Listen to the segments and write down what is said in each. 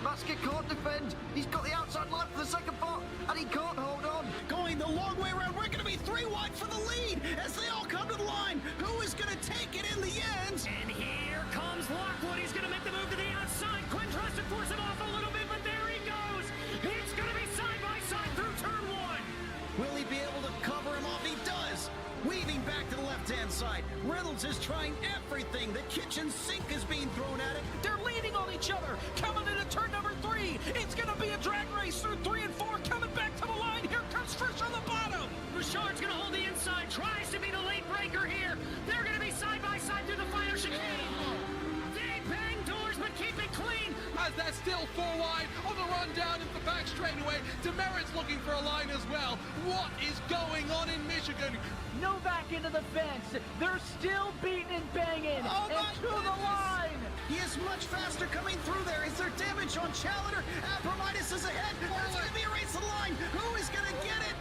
Masker can't defend. He's got the outside line for the second part, and he can't hold on. Going the long way around. We're going to be 3 wide for the lead as they all come to the line. Who is going to take it in the end? And here comes Lockwood. He's going to make the move to the outside. Quinn tries to force him off a little bit, but there he goes. It's going to be side by side through turn 1. Will he be able to cover him off? He does. Weaving back to the left-hand side. Reynolds is trying everything. The kitchen sink is being thrown at it. They're leaning on each other. Coming into turn number 3. It's going to be a drag race through 3 and 4. Coming back to the line. Here comes Frisch on the bottom. Bouchard's going to hold the inside. Tries to be the late breaker here. They're going to be side by side through the final chicane. They bang doors, but keep it clean. As they're still 4 wide on the run down into the back straightaway. Demerit's looking for a line as well. What is going on in Michigan? Novak into the fence. They're still beating and banging. Oh, and to the line. He is much faster coming through there. Is there damage on Challenger? Abramitis is ahead. There's going to be a race to the line. Who is going to get it?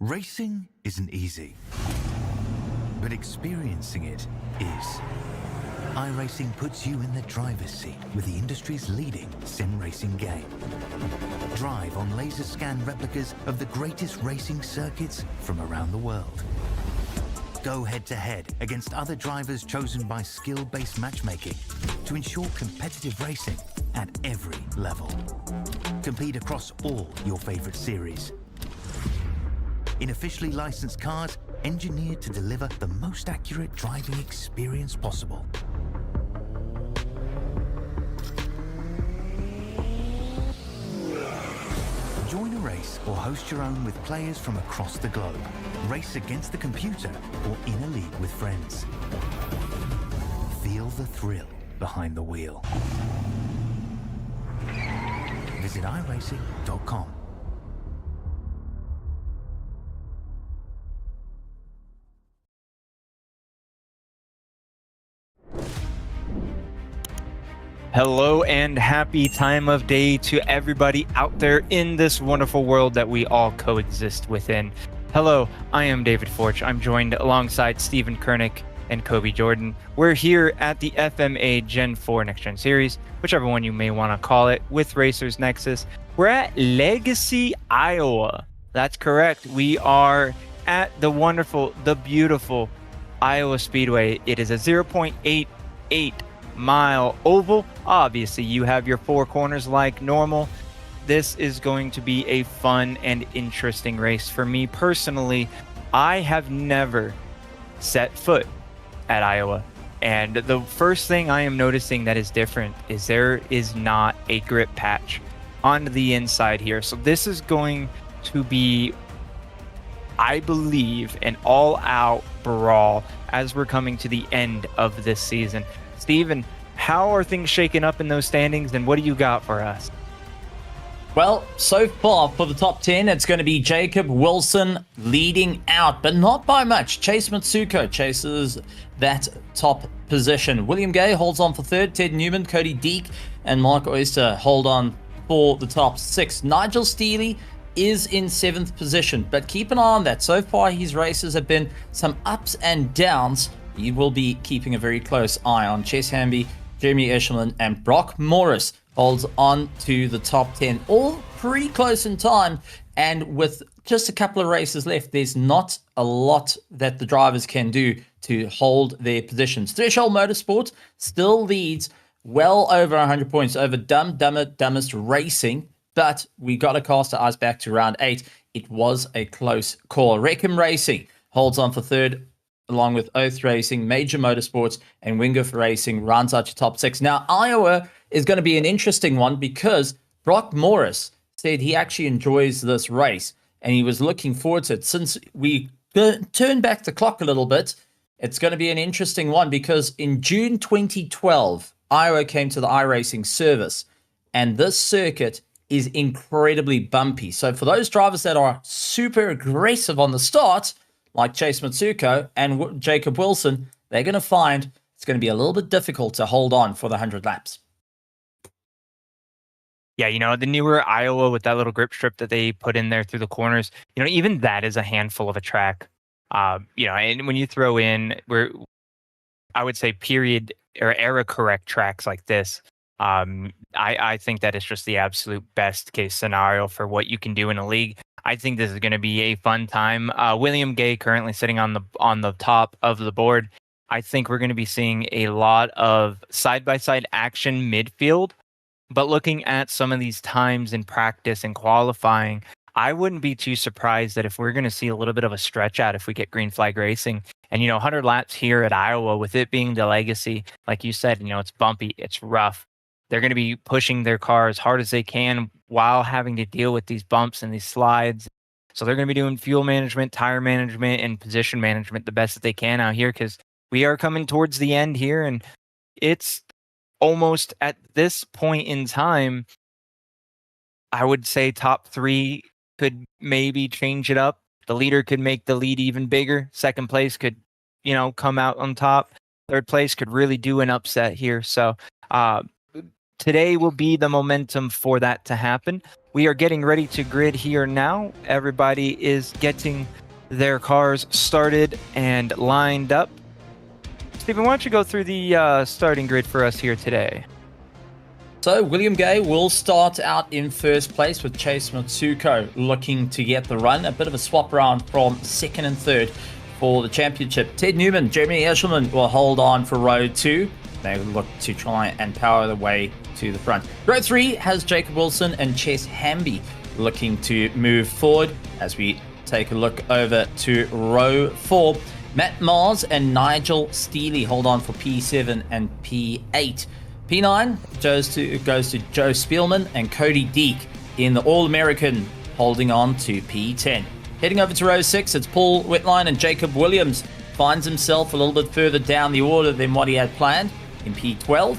Racing isn't easy, but experiencing it is. iRacing puts you in the driver's seat with the industry's leading sim racing game. Drive on laser scan replicas of the greatest racing circuits from around the world. Go head-to-head against other drivers chosen by skill-based matchmaking to ensure competitive racing at every level. Compete across all your favorite series. In officially licensed cars, engineered to deliver the most accurate driving experience possible. Join a race or host your own with players from across the globe. Race against the computer or in a league with friends. Feel the thrill behind the wheel. Visit iRacing.com. Hello and happy time of day to everybody out there in this wonderful world that we all coexist within. Hello, I am David Forch. I'm joined alongside Stephen Kernick and Kobe Jordan. We're here at the FMA Gen 4 Next Gen Series, whichever one you may want to call it, with Racers Nexus. We're at Legacy, Iowa. That's correct. We are at the wonderful, the beautiful Iowa Speedway. It is a 0.88 mile oval. Obviously, you have your 4 corners like normal. This is going to be a fun and interesting race. For me personally, I have never set foot at Iowa. And the first thing I am noticing that is different is there is not a grip patch on the inside here. So this is going to be, I believe, an all-out brawl as we're coming to the end of this season. Steven, how are things shaking up in those standings, and what do you got for us? Well, so far for the top 10, it's going to be Jacob Wilson leading out, but not by much. Chase Matsuko chases that top position. William Gay holds on for 3rd. Ted Newman, Cody Deek, and Mark Oyster hold on for the top 6. Nigel Steele is in 7th position, but keep an eye on that. So far, his races have been some ups and downs. You will be keeping a very close eye on Chase Hamby, Jeremy Eshelman, and Brock Morris holds on to the top 10. All pretty close in time, and with just a couple of races left, there's not a lot that the drivers can do to hold their positions. Threshold Motorsport still leads well over 100 points over Dumbest Racing, but we got to cast our eyes back to round 8. It was a close call. Reckham Racing holds on for 3rd, along with Oath Racing, Major Motorsports, and Winghoff Racing rounds out your top 6. Now, Iowa is going to be an interesting one because Brock Morris said he actually enjoys this race and he was looking forward to it. Since we turn back the clock a little bit, it's going to be an interesting one because in June 2012, Iowa came to the iRacing service and this circuit is incredibly bumpy. So for those drivers that are super aggressive on the start, like Chase Mitsuko and Jacob Wilson, they're going to find it's going to be a little bit difficult to hold on for the 100 laps. Yeah, you know, the newer Iowa with that little grip strip that they put in there through the corners, you know, even that is a handful of a track. You know, and when you throw in I would say period or era correct tracks like this, I think that is just the absolute best case scenario for what you can do in a league. I think this is going to be a fun time. William Gay currently sitting on the top of the board. I think we're going to be seeing a lot of side-by-side action midfield. But looking at some of these times in practice and qualifying, I wouldn't be too surprised that if we're going to see a little bit of a stretch out if we get green flag racing. And, you know, 100 laps here at Iowa, with it being the legacy, like you said, you know, it's bumpy, it's rough. They're going to be pushing their car as hard as they can while having to deal with these bumps and these slides. So they're going to be doing fuel management, tire management, and position management the best that they can out here, because we are coming towards the end here, and it's almost at this point in time, I would say top 3 could maybe change it up. The leader could make the lead even bigger. Second place could, you know, come out on top. Third place could really do an upset here. So today will be the momentum for that to happen. We are getting ready to grid here now. Everybody is getting their cars started and lined up. Stephen, why don't you go through the starting grid for us here today? So William Gay will start out in first place with Chase Mitsuko looking to get the run. A bit of a swap around from second and third for the championship. Ted Newman, Jeremy Eshelman will hold on for row 2. They look to try and power the way to the front. Row 3 has Jacob Wilson and Chess Hamby looking to move forward. As we take a look over to row 4, Matt Mars and Nigel Steely hold on for P7 and P8. P9 goes to Joe Spielman and Cody Deek in the All-American, holding on to P10. Heading over to row 6, it's Paul Whitline and Jacob Williams. Finds himself a little bit further down the order than what he had planned in P12.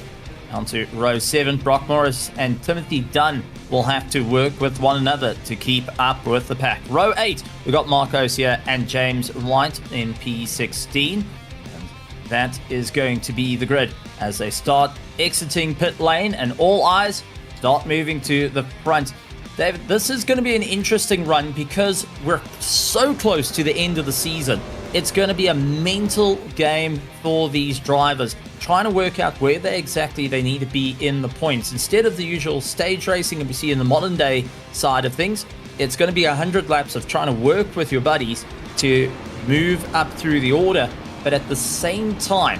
On to row 7, Brock Morris and Timothy Dunn will have to work with one another to keep up with the pack. Row 8, we've got Mark Osier and James White in P16. And that is going to be the grid as they start exiting pit lane and all eyes start moving to the front. David, this is going to be an interesting run because we're so close to the end of the season. It's going to be a mental game for these drivers, trying to work out where exactly they need to be in the points. Instead of the usual stage racing that we see in the modern day side of things, it's going to be 100 laps of trying to work with your buddies to move up through the order. But at the same time,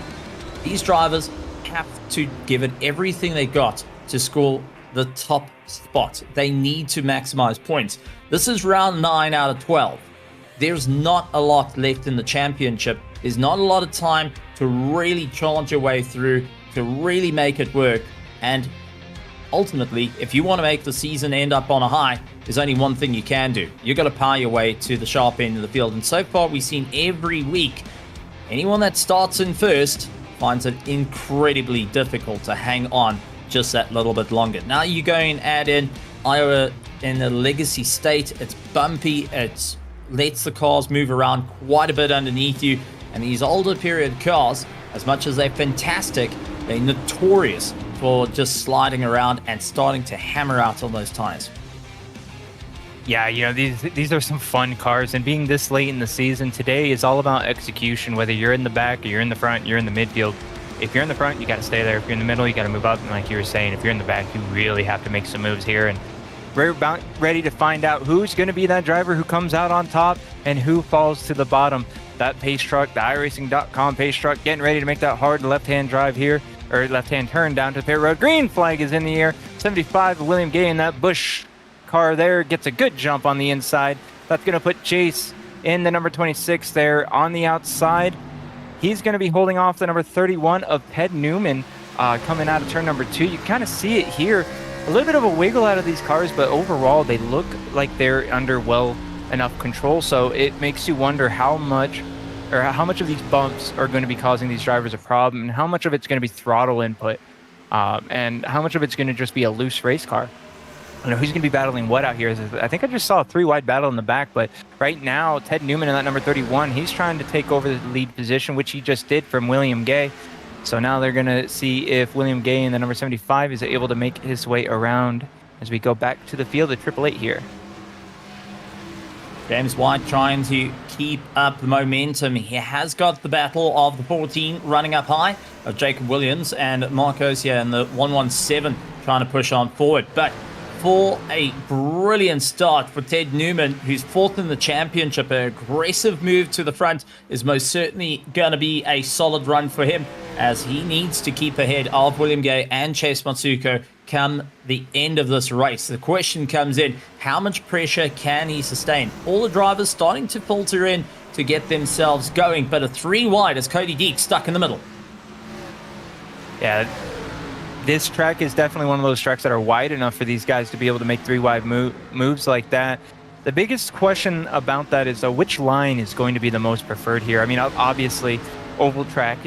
these drivers have to give it everything they got to score the top spot. They need to maximize points. This is round 9 out of 12. There's not a lot left in the championship. There's not a lot of time to really charge your way through, to really make it work. And ultimately, if you want to make the season end up on a high, there's only one thing you can do. You've got to power your way to the sharp end of the field. And so far, we've seen every week, anyone that starts in first finds it incredibly difficult to hang on just that little bit longer. Now you go and add in Iowa in the legacy state. It's bumpy. It lets the cars move around quite a bit underneath you. And these older period cars, as much as they're fantastic, they're notorious for just sliding around and starting to hammer out on those tires. Yeah, you know, these are some fun cars, and being this late in the season today is all about execution, whether you're in the back or you're in the front, you're in the midfield. If you're in the front, you got to stay there. If you're in the middle, you got to move up. And like you were saying, if you're in the back, you really have to make some moves here. And we're about ready to find out who's going to be that driver who comes out on top and who falls to the bottom. That pace truck, the iRacing.com pace truck, getting ready to make that hard left-hand drive here, or left-hand turn down to the pit road. Green flag is in the air. 75 of William Gay in that Busch car there gets a good jump on the inside. That's going to put Chase in the number 26 there on the outside. He's going to be holding off the number 31 of Ted Newman coming out of turn number 2. You kind of see it here. A little bit of a wiggle out of these cars, but overall they look like they're under well enough control. So it makes you wonder how much of these bumps are going to be causing these drivers a problem and how much of it's going to be throttle input. and how much of it's going to just be a loose race car. I know who's going to be battling what out here. I think I just saw a 3-wide battle in the back, but right now, Ted Newman in that number 31, he's trying to take over the lead position, which he just did from William Gay. So now they're going to see if William Gay in the number 75 is able to make his way around as we go back to the field at 888 here. James White trying to keep up the momentum. He has got the battle of the 14 running up high of Jacob Williams and Marcos here in the 117 trying to push on forward. But for a brilliant start for Ted Newman, who's fourth in the championship, an aggressive move to the front is most certainly going to be a solid run for him, as he needs to keep ahead of William Gay and Chase Matsuko come the end of this race. The question comes in, how much pressure can he sustain? All the drivers starting to filter in to get themselves going, but a 3-wide as Cody Deek stuck in the middle. Yeah, this track is definitely one of those tracks that are wide enough for these guys to be able to make 3-wide moves like that. The biggest question about that is which line is going to be the most preferred here. I mean, obviously, oval track,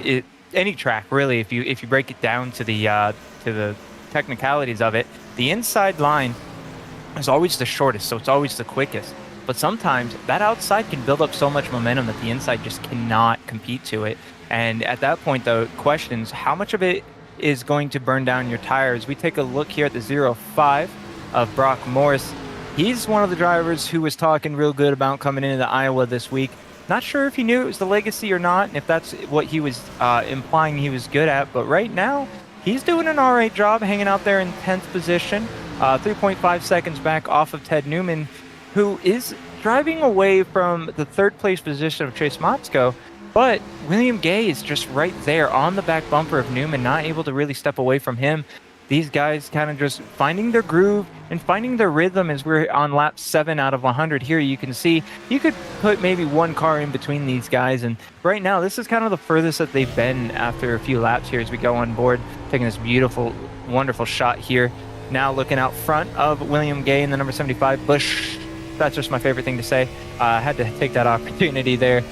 any track really. If you break it down to the technicalities of it, the inside line is always the shortest, so it's always the quickest. But sometimes that outside can build up so much momentum that the inside just cannot compete to it. And at that point, the question is how much of it is going to burn down your tires. We take a look here at the 05 of Brock Morris. He's one of the drivers who was talking real good about coming into Iowa this week. Not sure if he knew it was the legacy or not, and if that's what he was implying he was good at, but right now he's doing an all right job hanging out there in 10th position, 3.5 seconds back off of Ted Newman, who is driving away from the third place position of Chase Matsuko. But William Gay is just right there on the back bumper of Newman, not able to really step away from him. These guys kind of just finding their groove and finding their rhythm as we're on lap 7 out of 100 here. You can see you could put maybe one car in between these guys. And right now, this is kind of the furthest that they've been after a few laps here as we go on board, taking this beautiful, wonderful shot here. Now looking out front of William Gay in the number 75, Bush. That's just my favorite thing to say. I had to take that opportunity there.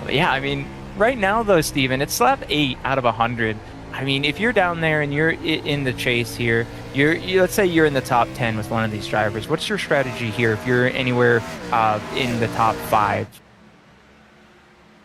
But yeah, I mean, right now though, Steven, it's lap 8 out of 100. I mean, if you're down there and you're in the chase here, let's say you're in the top 10 with one of these drivers. What's your strategy here if you're anywhere in the top 5?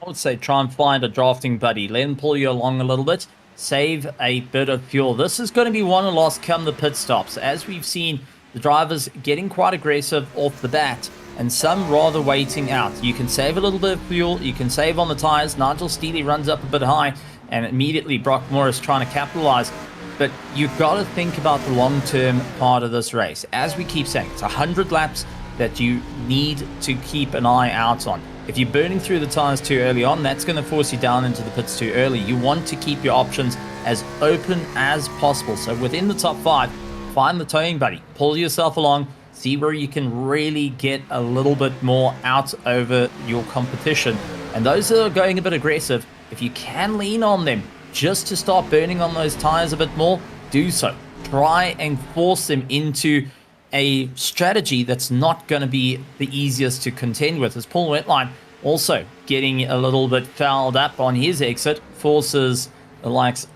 I would say try and find a drafting buddy. Let him pull you along a little bit. Save a bit of fuel. This is going to be won and lost come the pit stops. As we've seen, the drivers getting quite aggressive off the bat, and some rather waiting out. You can save a little bit of fuel, you can save on the tires. Nigel Steely runs up a bit high, and immediately Brock Morris trying to capitalize. But you've got to think about the long-term part of this race. As we keep saying, it's 100 laps that you need to keep an eye out on. If you're burning through the tires too early on, that's going to force you down into the pits too early. You want to keep your options as open as possible. So within the top 5, find the towing buddy, pull yourself along, see where you can really get a little bit more out over your competition. And those that are going a bit aggressive, if you can lean on them just to start burning on those tires a bit more, do so. Try and force them into a strategy that's not going to be the easiest to contend with. As Paul Wetline also getting a little bit fouled up on his exit, forces the likes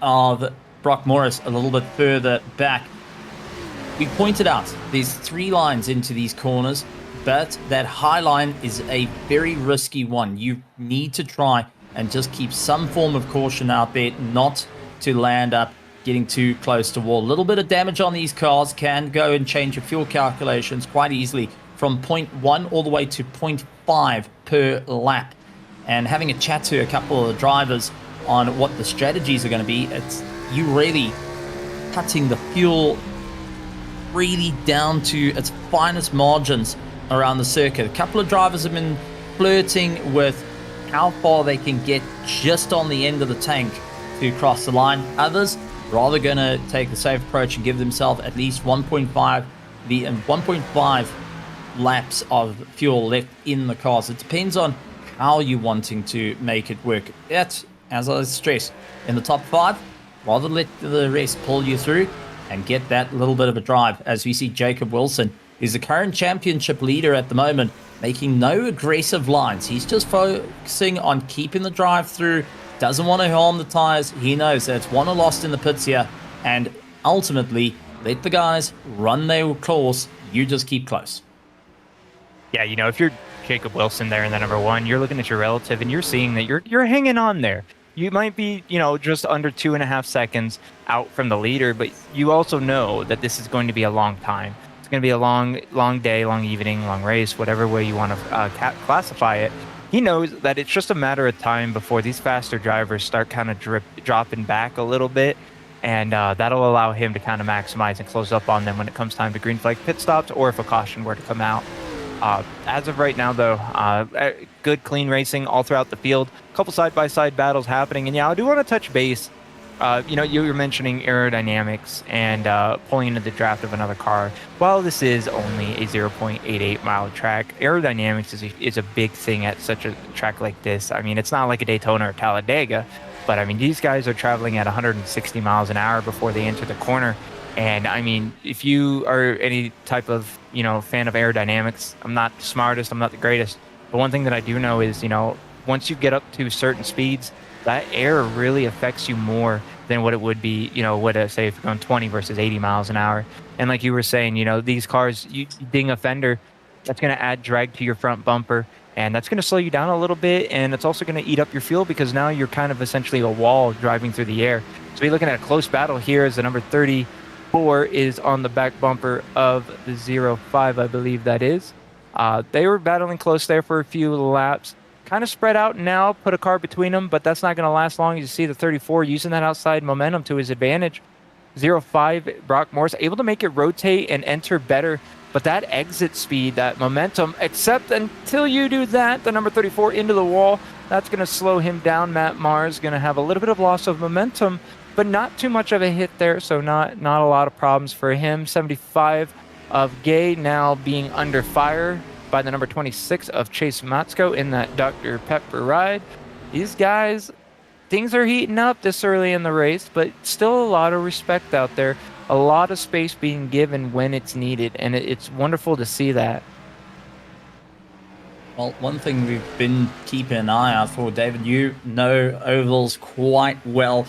of Brock Morris a little bit further back. We pointed out there's 3 lines into these corners, but that high line is a very risky one. You need to try and just keep some form of caution out there, not to land up getting too close to wall. A little bit of damage on these cars can go and change your fuel calculations quite easily from 0.1 all the way to 0.5 per lap. And having a chat to a couple of the drivers on what the strategies are going to be, it's you really cutting the fuel really down to its finest margins around the circuit. A couple of drivers have been flirting with how far they can get just on the end of the tank to cross the line. Others rather going to take the safe approach and give themselves at least 1.5 laps of fuel left in the cars. It depends on how you're wanting to make it work. That's, as I stress, in the top 5, rather let the rest pull you through and get that little bit of a drive. As we see Jacob Wilson, who's the current championship leader at the moment, making no aggressive lines. He's just focusing on keeping the drive through, doesn't want to harm the tires. He knows that it's won or lost in the pits here, and ultimately let the guys run their course. You just keep close. Yeah, you know, if you're Jacob Wilson there in the number 1, you're looking at your relative and you're seeing that you're hanging on there. You might be, you know, just under 2.5 seconds out from the leader, but you also know that this is going to be a long time. It's going to be a long day, long evening, long race, whatever way you want to classify it. He knows that it's just a matter of time before these faster drivers start kind of dropping back a little bit, and that'll allow him to kind of maximize and close up on them when it comes time to green flag pit stops or if a caution were to come out. As of right now, though, good, clean racing all throughout the field. A couple side-by-side battles happening. And, yeah, I do want to touch base. You know, you were mentioning aerodynamics and pulling into the draft of another car. While this is only a 0.88-mile track, aerodynamics is a big thing at such a track like this. I mean, it's not like a Daytona or Talladega, but, I mean, these guys are traveling at 160 miles an hour before they enter the corner. And I mean, if you are any type of, you know, fan of aerodynamics, I'm not the smartest, I'm not the greatest. But one thing that I do know is, you know, once you get up to certain speeds, that air really affects you more than what it would be, you know, say if you're going 20 versus 80 miles an hour. And like you were saying, you know, these cars, you ding a fender, that's going to add drag to your front bumper. And that's going to slow you down a little bit. And it's also going to eat up your fuel because now you're kind of essentially a wall driving through the air. So we're looking at a close battle here as the number 34 is on the back bumper of the 05, I believe that is. They were battling close there for a few laps. Kind of spread out now, put a car between them, but that's not going to last long. You see the 34 using that outside momentum to his advantage. 05, Brock Morris, able to make it rotate and enter better, but that exit speed, that momentum, except until you do that, the number 34 into the wall, that's going to slow him down. Matt Mars going to have a little bit of loss of momentum, but not too much of a hit there, so not a lot of problems for him. 75 of Gay now being under fire by the number 26 of Chase Matsko in that Dr. Pepper ride. These guys, things are heating up this early in the race, but still a lot of respect out there. A lot of space being given when it's needed, and it's wonderful to see that. Well, one thing we've been keeping an eye out for, David, you know ovals quite well.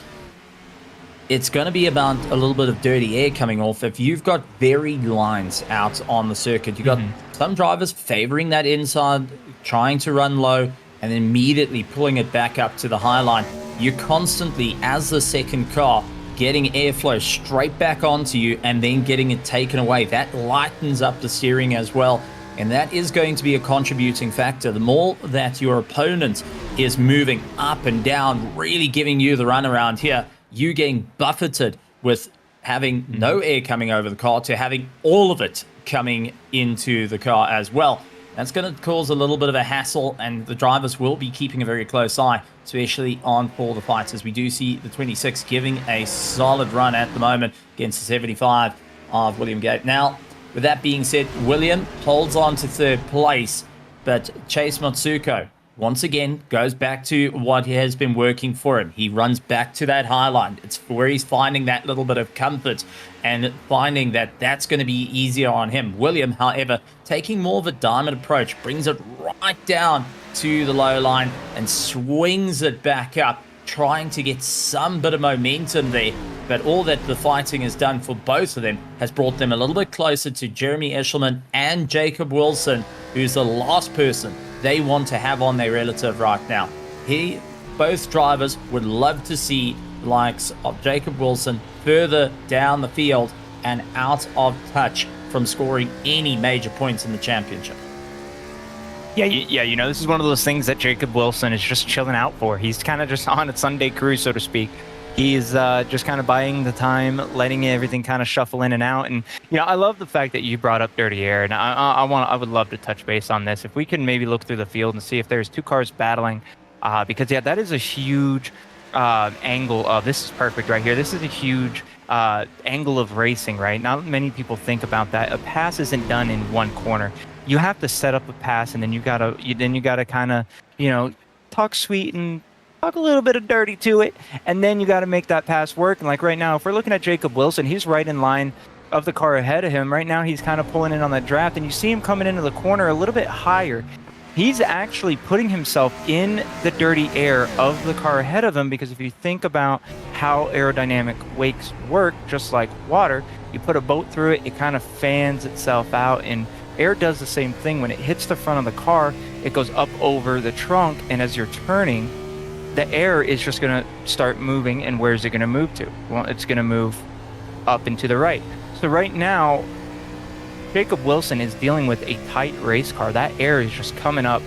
It's going to be about a little bit of dirty air coming off. If you've got varied lines out on the circuit, you've got some drivers favoring that inside, trying to run low, and then immediately pulling it back up to the high line. You're constantly, as the second car, getting airflow straight back onto you and then getting it taken away. That lightens up the steering as well. And that is going to be a contributing factor. The more that your opponent is moving up and down, really giving you the runaround here, you getting buffeted with having no air coming over the car to having all of it coming into the car as well. That's going to cause a little bit of a hassle, and the drivers will be keeping a very close eye, especially on for the fighters. We do see the 26 giving a solid run at the moment against the 75 of William Gate. Now, with that being said, William holds on to third place, but Chase Matsuko once again goes back to what has been working for him. He runs back to that high line. It's where he's finding that little bit of comfort and finding that that's going to be easier on him. William, however, taking more of a diamond approach, brings it right down to the low line and swings it back up, trying to get some bit of momentum there. But all that the fighting has done for both of them has brought them a little bit closer to Jeremy Eshelman and Jacob Wilson, who's the last person they want to have on their relative right now. Both drivers would love to see the likes of Jacob Wilson further down the field and out of touch from scoring any major points in the championship. Yeah, you know, this is one of those things that Jacob Wilson is just chilling out for. He's kind of just on a Sunday cruise, so to speak. He's just kind of buying the time, letting everything kind of shuffle in and out. And, you know, I love the fact that you brought up dirty air. And I would love to touch base on this. If we can maybe look through the field and see if there's two cars battling, because, yeah, that is a huge angle of, this is perfect right here. This is a huge angle of racing, right? Not many people think about that. A pass isn't done in one corner. You have to set up a pass, and then you gotta kind of, you know, talk sweet and talk a little bit of dirty to it, and then you got to make that pass work. And like right now, if we're looking at Jacob Wilson, he's right in line of the car ahead of him. Right now, he's kind of pulling in on that draft, and you see him coming into the corner a little bit higher. he's actually putting himself in the dirty air of the car ahead of him, because if you think about how aerodynamic wakes work, just like water, you put a boat through it, it kind of fans itself out, and air does the same thing. When it hits the front of the car, it goes up over the trunk, and as you're turning, the air is just going to start moving. And where's it going to move to? Well, it's going to move up and to the right. So right now, Jacob Wilson is dealing with a tight race car. That air is just coming up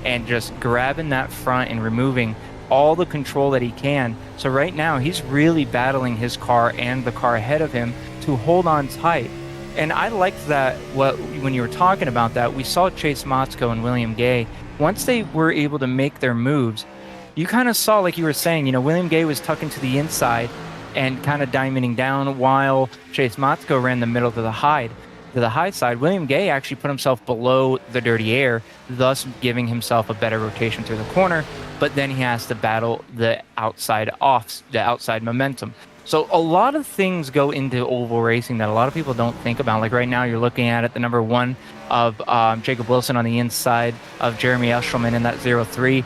and just grabbing that front and removing all the control that he can. So right now, he's really battling his car and the car ahead of him to hold on tight. And I liked that when you were talking about that, we saw Chase Motzko and William Gay, once they were able to make their moves, you kind of saw, like you were saying, William Gay was tucking to the inside and kind of diamonding down, while Chase Motzko ran the middle to the high side. William Gay actually put himself below the dirty air, thus giving himself a better rotation through the corner, but then he has to battle the outside momentum. So a lot of things go into oval racing that a lot of people don't think about. Like right now, you're looking at it, the number one of Jacob Wilson on the inside of Jeremy Eshelman in that 0-3.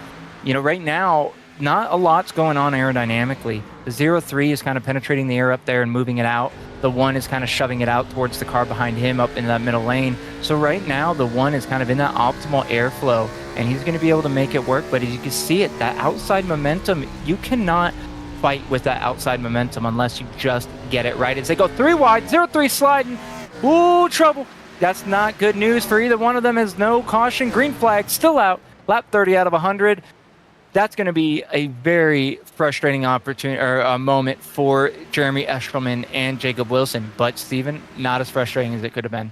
Right now, not a lot's going on aerodynamically. The 0-3 is kind of penetrating the air up there and moving it out. The 1 is kind of shoving it out towards the car behind him up in that middle lane. So right now, the 1 is kind of in that optimal airflow, and he's going to be able to make it work. But as you can see it, that outside momentum, you cannot fight with that outside momentum unless you just get it right. As they go 3 wide, 0-3 sliding. Ooh, trouble. That's not good news for either one of them, as no caution. Green flag still out. Lap 30 out of 100. That's going to be a very frustrating opportunity or a moment for Jeremy Eshelman and Jacob Wilson. But Steven, not as frustrating as it could have been.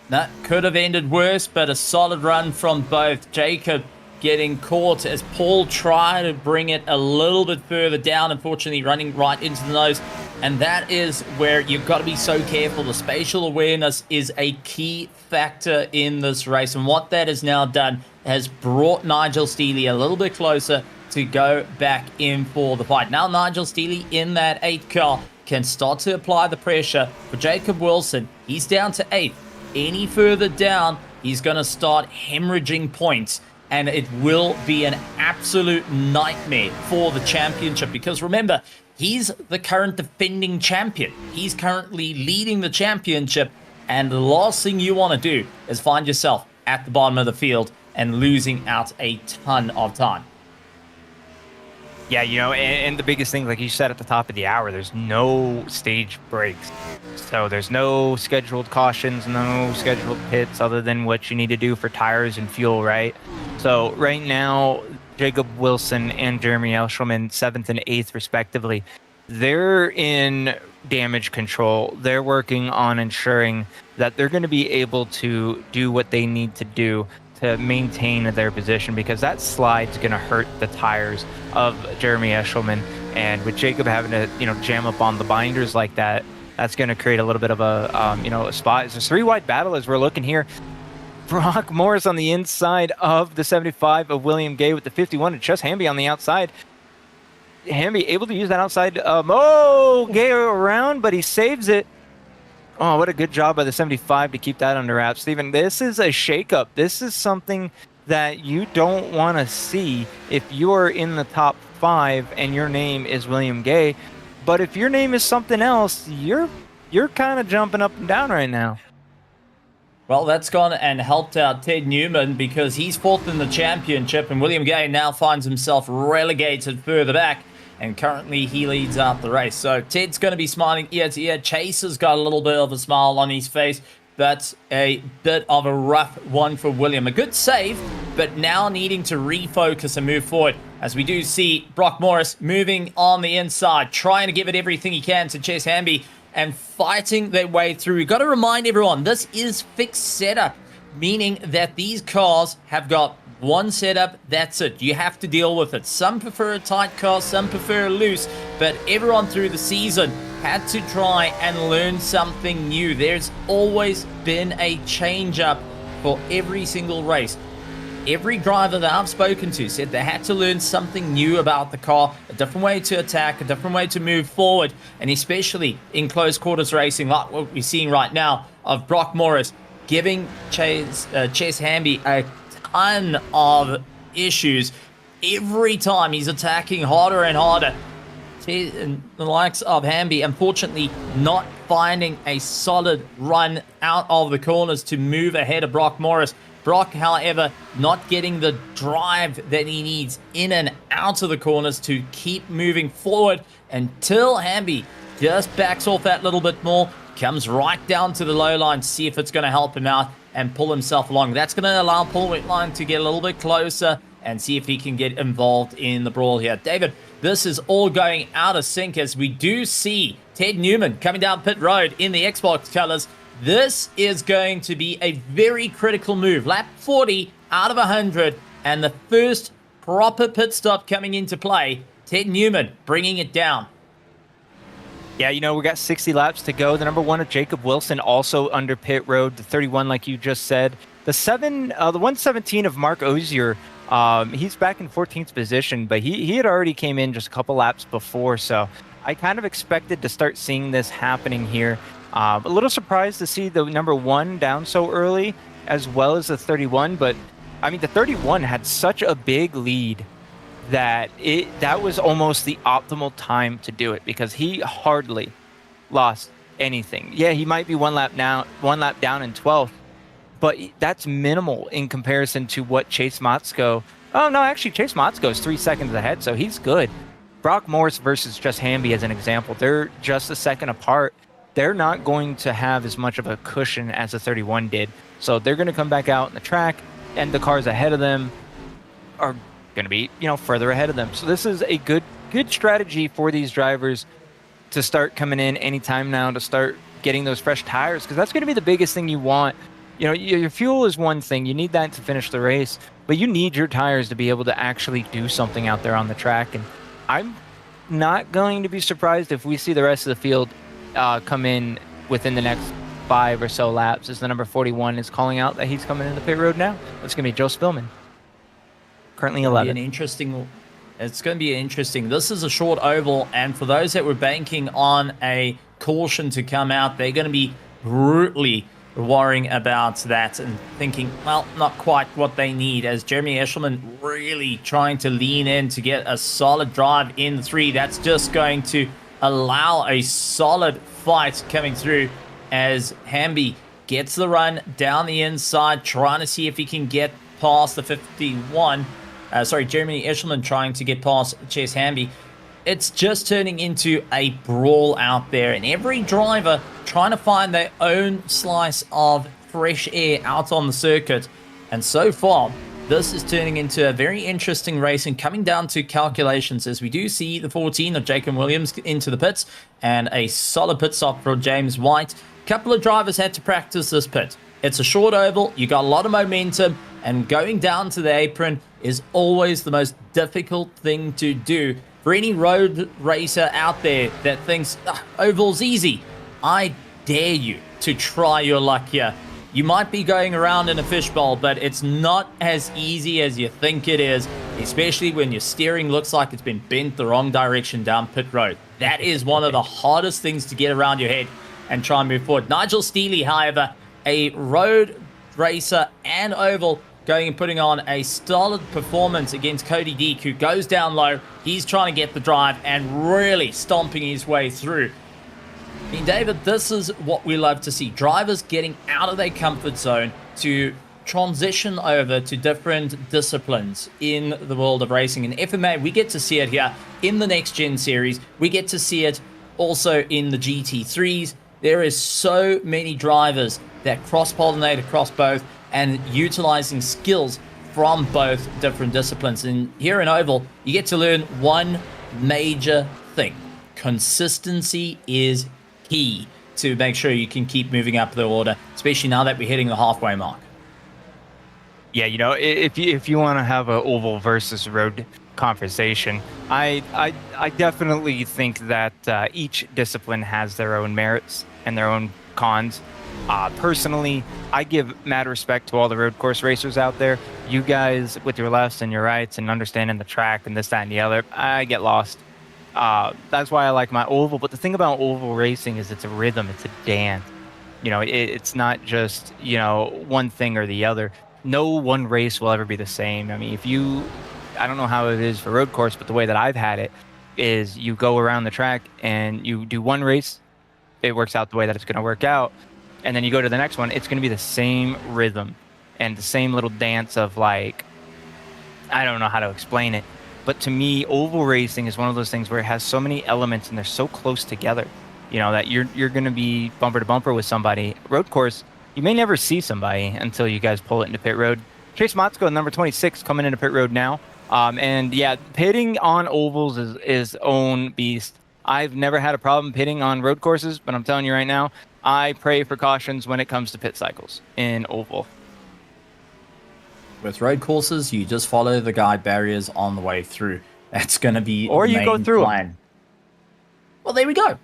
That could have ended worse, but a solid run from both. Jacob getting caught as Paul tried to bring it a little bit further down, unfortunately running right into the nose. And that is where you've got to be so careful. The spatial awareness is a key factor in this race. And what that has now done has brought Nigel Steele a little bit closer to go back in for the fight. Now Nigel Steele in that 8 car can start to apply the pressure. For Jacob Wilson, he's down to 8th. Any further down, he's going to start hemorrhaging points. And it will be an absolute nightmare for the championship. Because remember, he's the current defending champion. He's currently leading the championship. And the last thing you want to do is find yourself at the bottom of the field and losing out a ton of time. Yeah, and the biggest thing, like you said at the top of the hour, there's no stage breaks. So there's no scheduled cautions, no scheduled pits other than what you need to do for tires and fuel, right? So right now, Jacob Wilson and Jeremy Eshelman, 7th and 8th respectively, they're in damage control. They're working on ensuring that they're going to be able to do what they need to do to maintain their position, because that slide's going to hurt the tires of Jeremy Eshelman. And with Jacob having to, jam up on the binders like that, that's going to create a little bit of a, a spot. It's a 3 wide battle as we're looking here. Brock Morris on the inside of the 75 of William Gay with the 51, and Chess Hamby on the outside. Hamby able to use that outside. Gay around, but he saves it. Oh, what a good job by the 75 to keep that under wraps. Steven, this is a shakeup. This is something that you don't want to see if you're in the top 5 and your name is William Gay. But if your name is something else, you're kind of jumping up and down right now. Well, that's gone and helped out Ted Newman, because he's 4th in the championship, and William Gay now finds himself relegated further back. And currently, he leads out the race. So Ted's going to be smiling ear to ear. Chase has got a little bit of a smile on his face. That's a bit of a rough one for William. A good save, but now needing to refocus and move forward. As we do see Brock Morris moving on the inside, trying to give it everything he can to Chase Hamby and fighting their way through. We've got to remind everyone, this is fixed setup, meaning that these cars have got one setup, that's it. You have to deal with it. Some prefer a tight car, some prefer a loose, but everyone through the season had to try and learn something new. There's always been a change up for every single race. Every driver that I've spoken to said they had to learn something new about the car, a different way to attack, a different way to move forward, and especially in close quarters racing like what we're seeing right now of Brock Morris giving Chase Hamby a ton of issues every time he's attacking harder and harder. And the likes of Hamby, unfortunately, not finding a solid run out of the corners to move ahead of Brock Morris. Brock, however, not getting the drive that he needs in and out of the corners to keep moving forward until Hamby just backs off that little bit more, comes right down to the low line, see if it's going to help him out and pull himself along. That's going to allow Paul Whitline to get a little bit closer and see if he can get involved in the brawl here. David, this is all going out of sync as we do see Ted Newman coming down pit road in the Xbox colors. This is going to be a very critical move. Lap 40 out of 100 and the first proper pit stop coming into play. Ted Newman bringing it down. Yeah, you know, we got 60 laps to go. The number 1 of Jacob Wilson also under pit road. The 31, like you just said. The 117 of Mark Ozier, he's back in 14th position, but he had already came in just a couple laps before, so I kind of expected to start seeing this happening here. A little surprised to see the number 1 down so early, as well as the 31, but I mean, the 31 had such a big lead that was almost the optimal time to do it, because he hardly lost anything. Yeah, he might be one lap down in 12th, but that's minimal in comparison to what Chase Motzko. Oh no, actually Chase Motzko is 3 seconds ahead, so he's good. Brock Morris versus just Hamby as an example, they're just a second apart. They're not going to have as much of a cushion as the 31 did, so they're going to come back out in the track, and the cars ahead of them are going to be, you know, further ahead of them. So this is a good strategy for these drivers to start coming in anytime now, to start getting those fresh tires, because that's going to be the biggest thing you want. You know, your fuel is one thing, you need that to finish the race, but you need your tires to be able to actually do something out there on the track. And I'm not going to be surprised if we see the rest of the field come in within the next 5 or so laps, as the number 41 is calling out that he's coming in the pit road now. It's going to be Joe Spillman, currently 11. It's going to be interesting. This is a short oval, and for those that were banking on a caution to come out, they're going to be brutally worrying about that and thinking, well, not quite what they need, as Jeremy Eshelman really trying to lean in to get a solid drive in the 3. That's just going to allow a solid fight coming through as Hamby gets the run down the inside, trying to see if he can get past the 51. Jeremy Eshelman trying to get past Chase Hamby. It's just turning into a brawl out there, and every driver trying to find their own slice of fresh air out on the circuit. And so far, this is turning into a very interesting race, and coming down to calculations as we do see the 14 of Jacob Williams into the pits and a solid pit stop for James White. A couple of drivers had to practice this pit. It's a short oval, you got a lot of momentum, and going down to the apron is always the most difficult thing to do. For any road racer out there that thinks oval's easy, I dare you to try your luck here. You might be going around in a fishbowl, but it's not as easy as you think it is, especially when your steering looks like it's been bent the wrong direction down pit road. That is one of the hardest things to get around your head and try and move forward. Nigel Steele, however, a road racer and oval, going and putting on a solid performance against Cody Deek, who goes down low. He's trying to get the drive and really stomping his way through. I mean, David, this is what we love to see. Drivers getting out of their comfort zone to transition over to different disciplines in the world of racing. In FMA, we get to see it here in the Next Gen Series. We get to see it also in the GT3s. There is so many drivers that cross-pollinate across both and utilizing skills from both different disciplines. And here in Oval, you get to learn one major thing. Consistency is key to make sure you can keep moving up the order, especially now that we're hitting the halfway mark. Yeah, you know, if you want to have an oval versus road conversation, I definitely think that each discipline has their own merits and their own cons. Personally, I give mad respect to all the road course racers out there. You guys with your lefts and your rights and understanding the track and this, that, and the other, I get lost. That's why I like my oval. But the thing about oval racing is it's a rhythm, it's a dance. You know, it's not just, you know, one thing or the other. no one race will ever be the same. I mean, I don't know how it is for road course, but the way that I've had it is you go around the track and you do one race, it works out the way that it's going to work out. And then you go to the next one, it's going to be the same rhythm and the same little dance of like, I don't know how to explain it. But to me, oval racing is one of those things where it has so many elements and they're so close together, that you're going to be bumper to bumper with somebody. Road course, you may never see somebody until you guys pull it into pit road. Chase Motsko, number 26, coming into pit road now. And yeah, pitting on ovals is own beast. I've never had a problem pitting on road courses, but I'm telling you right now, I pray for cautions when it comes to pit cycles in oval. With road courses, you just follow the guide barriers on the way through. That's going to be or the you main go through plan. them. Well, there we go.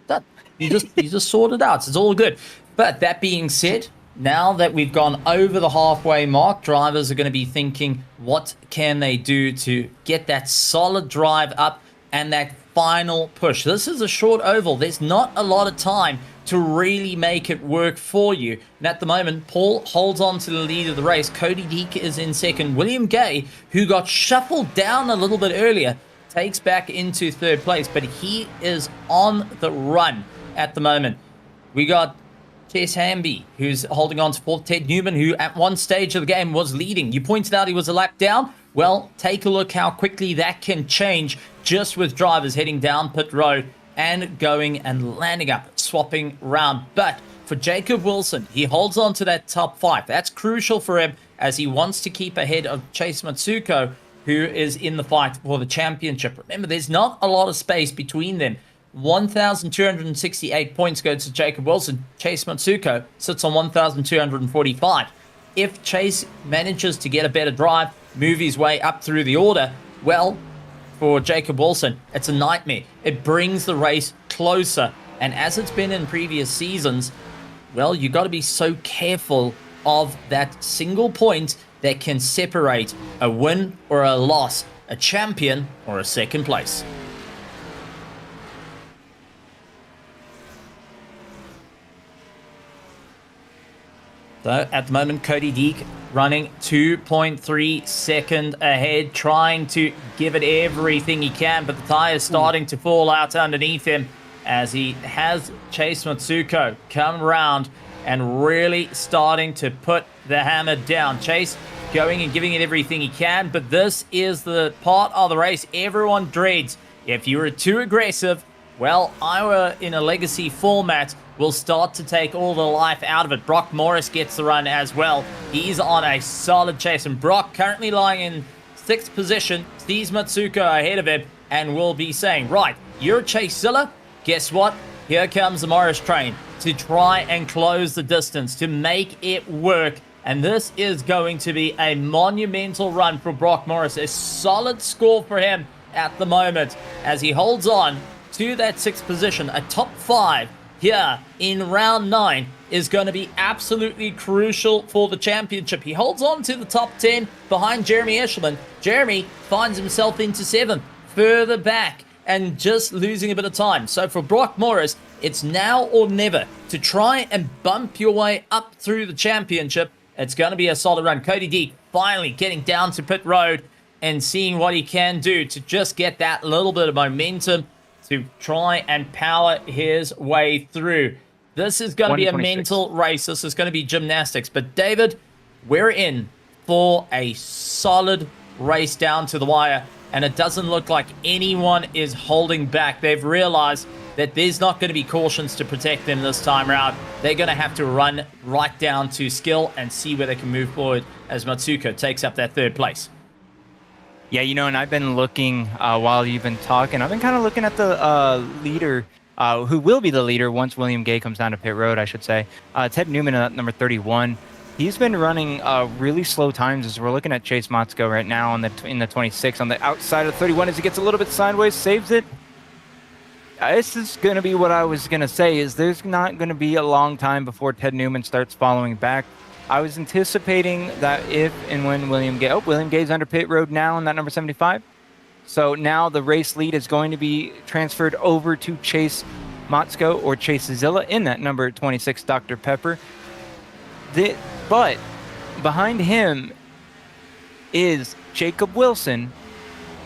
That you just sort it out. It's all good. But that being said, now that we've gone over the halfway mark, drivers are going to be thinking, what can they do to get that solid drive up and that final push? This is a short oval. There's not a lot of time to really make it work for you. And at the moment, Paul holds on to the lead of the race. Cody Deek is in second. William Gay, who got shuffled down a little bit earlier, takes back into third place, but he is on the run at the moment. We got Tess Hamby, who's holding on to fourth. Ted Newman, who at one stage of the game was leading. You pointed out he was a lap down. Well, take a look how quickly that can change just with drivers heading down pit road and going and landing up, swapping round. But for Jacob Wilson, he holds on to that top 5. That's crucial for him as he wants to keep ahead of Chase Matsuko, who is in the fight for the championship. Remember, there's not a lot of space between them. 1,268 points go to Jacob Wilson. Chase Matsuko sits on 1,245. If Chase manages to get a better drive, move his way up through the order, well, for Jacob Wilson, it's a nightmare. It brings the race closer. And as it's been in previous seasons, well, you got to be so careful of that single point that can separate a win or a loss, a champion or a second place. So at the moment, Cody Deek running 2.3 seconds ahead, trying to give it everything he can, but the tyre's starting to fall out underneath him as he has Chase Matsuko come around and really starting to put the hammer down. Chase going and giving it everything he can, but this is the part of the race everyone dreads. If you were too aggressive, well, I were in a legacy format will start to take all the life out of it. Brock Morris gets the run as well. He's on a solid chase, and Brock currently lying in 6th position, sees Matsuko ahead of him, and will be saying, right, you're Chasezilla. Guess what? Here comes the Morris train to try and close the distance, to make it work. And this is going to be a monumental run for Brock Morris. A solid score for him at the moment as he holds on to that 6th position. A top 5 here in round 9 is going to be absolutely crucial for the championship. He holds on to the top 10 behind Jeremy Eshelman. Jeremy finds himself into 7th, further back, and just losing a bit of time. So for Brock Morris, it's now or never to try and bump your way up through the championship. It's going to be a solid run. Cody Deek finally getting down to pit road and seeing what he can do to just get that little bit of momentum to try and power his way through. This is going to be a mental race. This is going to be gymnastics. But David, we're in for a solid race down to the wire, and it doesn't look like anyone is holding back. They've realized that there's not going to be cautions to protect them this time around. They're going to have to run right down to skill and see where they can move forward as Matsuko takes up that 3rd place. Yeah, and I've been looking while you've been talking. I've been kind of looking at the leader, who will be the leader once William Gay comes down to pit road, I should say. Ted Newman at number 31. He's been running really slow times as we're looking at Chase Motsko right now in the 26 on the outside of 31 as he gets a little bit sideways, saves it. This is going to be what I was going to say, is there's not going to be a long time before Ted Newman starts following back. I was anticipating that if and when William Gay's under pit road now in that number 75. So now the race lead is going to be transferred over to Chase Motsko or Chasezilla in that number 26 Dr. Pepper. But behind him is Jacob Wilson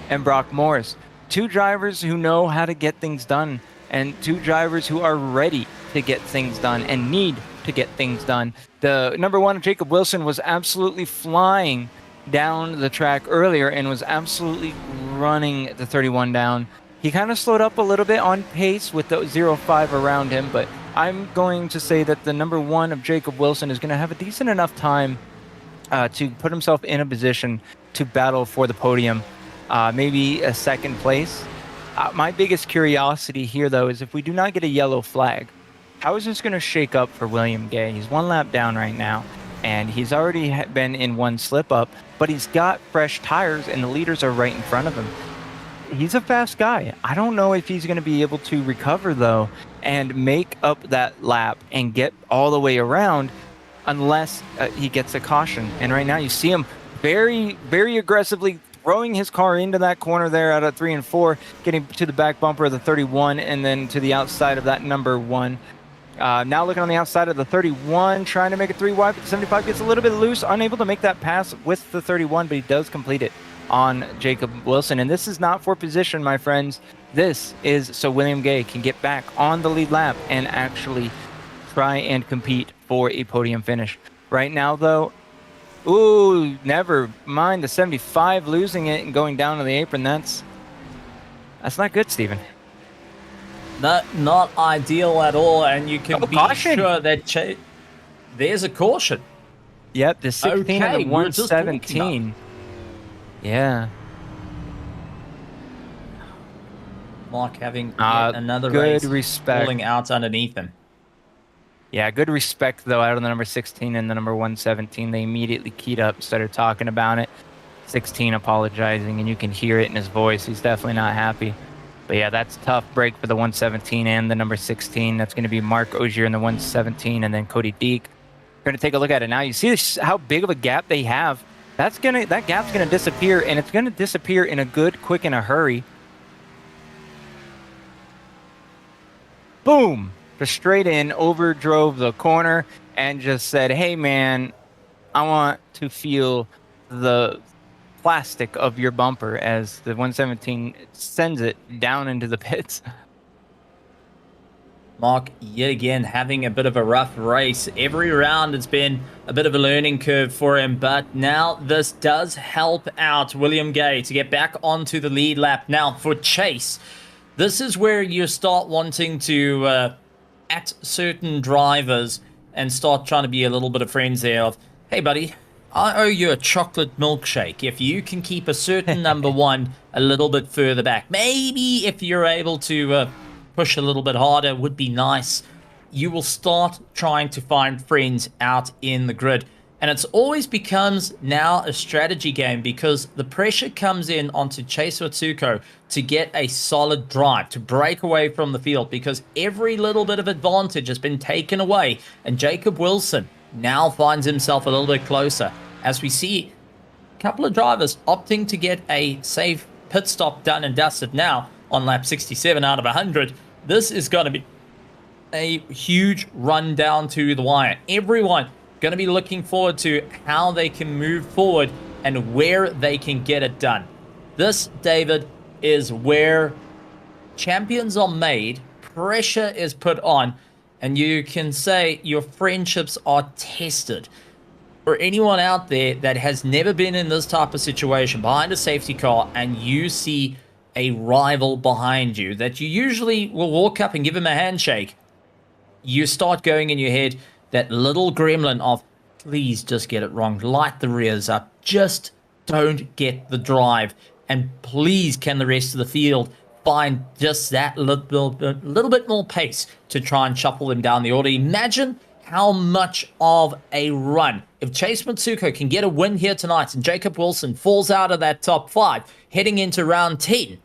and Brock Morris. Two drivers who know how to get things done, and two drivers who are ready to get things done and need to get things done. The number one, Jacob Wilson, was absolutely flying down the track earlier and was absolutely running the 31 down. He kind of slowed up a little bit on pace with the 0.5 around him, but I'm going to say that the number one of Jacob Wilson is going to have a decent enough time to put himself in a position to battle for the podium, maybe a second place. My biggest curiosity here, though, is if we do not get a yellow flag, how is this going to shake up for William Gay? He's one lap down right now, and he's already been in one slip-up, but he's got fresh tires, and the leaders are right in front of him. He's a fast guy. I don't know if he's going to be able to recover, though, and make up that lap and get all the way around unless he gets a caution. And right now you see him very, very aggressively throwing his car into that corner there out of 3 and 4, getting to the back bumper of the 31 and then to the outside of that number 1. Now looking on the outside of the 31, trying to make a 3 wide, but the 75 gets a little bit loose, unable to make that pass with the 31, but he does complete it on Jacob Wilson. And this is not for position, my friends. This is so William Gay can get back on the lead lap and actually try and compete for a podium finish. Right now, though, ooh, never mind the 75 losing it and going down to the apron. That's not good, Steven. Not ideal at all, and you can be caution. Sure that there's a caution. Yep, the 16 Okay, and the we were just talking 117. Yeah. Mark having yet another good race respect. falling out underneath him. Yeah, good respect, though, out of the number 16 and the number 117. They immediately keyed up, started talking about it. 16 apologizing, and you can hear it in his voice. He's definitely not happy. But yeah, that's a tough break for the 117 and the number 16. That's going to be Mark Ogier in the 117 and then Cody Deek. We're going to take a look at it now. You see this, how big of a gap they have. That gap's going to disappear, and it's going to disappear in a good, quick, and a hurry. Boom! Just straight in, overdrove the corner, and just said, hey man, I want to feel the plastic of your bumper, as the 117 sends it down into the pits. Mark, yet again, having a bit of a rough race. Every round has been a bit of a learning curve for him, but now this does help out William Gay to get back onto the lead lap. Now, for Chase, this is where you start wanting to at certain drivers and start trying to be a little bit of friends there of, hey, buddy, I owe you a chocolate milkshake. If you can keep a certain number 1 a little bit further back, maybe if you're able to push a little bit harder, would be nice. You will start trying to find friends out in the grid. And it's always becomes now a strategy game, because the pressure comes in onto Chase Otsuko to get a solid drive, to break away from the field, because every little bit of advantage has been taken away. And Jacob Wilson now finds himself a little bit closer, as we see a couple of drivers opting to get a safe pit stop done and dusted now on lap 67 out of 100. This is going to be a huge run down to the wire. Everyone going to be looking forward to how they can move forward and where they can get it done. This, David, is where champions are made, pressure is put on, and you can say your friendships are tested. For anyone out there that has never been in this type of situation behind a safety car, and you see a rival behind you that you usually will walk up and give him a handshake, you start going in your head, that little gremlin of, please just get it wrong, light the rears up, just don't get the drive, and please can the rest of the field find just that little bit more pace to try and shuffle them down the order. Imagine how much of a run. If Chase Matsuko can get a win here tonight and Jacob Wilson falls out of that top 5 heading into round 10,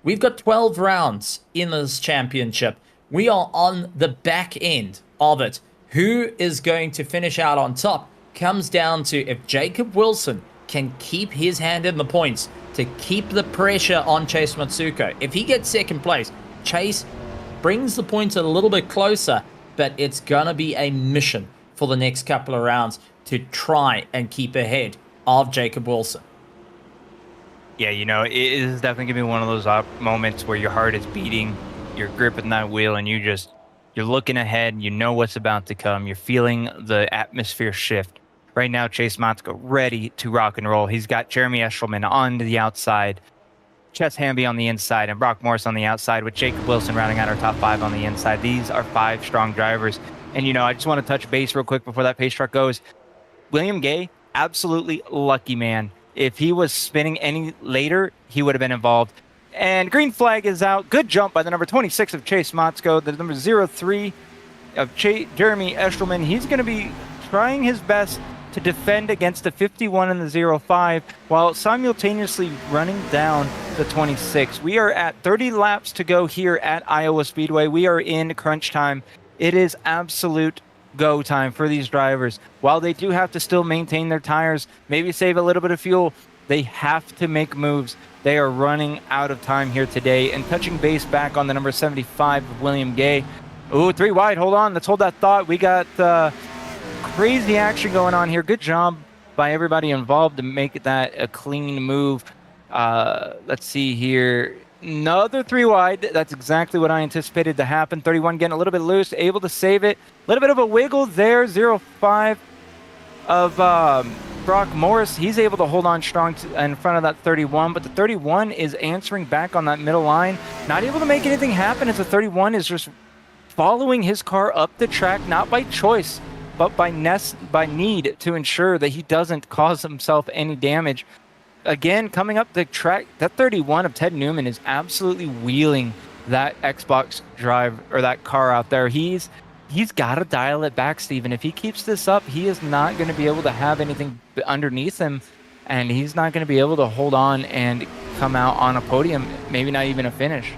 we've got 12 rounds in this championship. We are on the back end of it. Who is going to finish out on top comes down to if Jacob Wilson can keep his hand in the points to keep the pressure on Chase Matsuko. If he gets second place, Chase brings the points a little bit closer, but it's going to be a mission for the next couple of rounds. to try and keep ahead of Jacob Wilson. Yeah, it is definitely going to be one of those moments where your heart is beating, you're gripping that wheel, and you're looking ahead, you know what's about to come, you're feeling the atmosphere shift. Right now, Chase Matsko ready to rock and roll. He's got Jeremy Eshelman on the outside, Ches Hamby on the inside, and Brock Morris on the outside, with Jacob Wilson rounding out our top 5 on the inside. These are 5 strong drivers. And, I just want to touch base real quick before that pace truck goes. William Gay, absolutely lucky man. If he was spinning any later, he would have been involved. And green flag is out. Good jump by the number 26 of Chase Matsko. The number 03 of Jeremy Eshelman. He's going to be trying his best to defend against the 51 and the 05 while simultaneously running down the 26. We are at 30 laps to go here at Iowa Speedway. We are in crunch time. It is absolute go time for these drivers. While they do have to still maintain their tires, maybe save a little bit of fuel, they have to make moves. They are running out of time here today. And touching base back on the number 75 of William Gay. Ooh, 3 wide. Hold on. Let's hold that thought. We got crazy action going on here. Good job by everybody involved to make that a clean move. Let's see here. Another 3 wide. That's exactly what I anticipated to happen. 31 getting a little bit loose, able to save it. A little bit of a wiggle there. 05 of Brock Morris. He's able to hold on strong in front of that 31, but the 31 is answering back on that middle line. Not able to make anything happen as the 31 is just following his car up the track, not by choice, but by need to ensure that he doesn't cause himself any damage. Again, coming up the track, that 31 of Ted Newman is absolutely wheeling that Xbox drive or that car out there. He's got to dial it back, Steven. If he keeps this up, he is not going to be able to have anything underneath him, and he's not going to be able to hold on and come out on a podium, maybe not even a finish.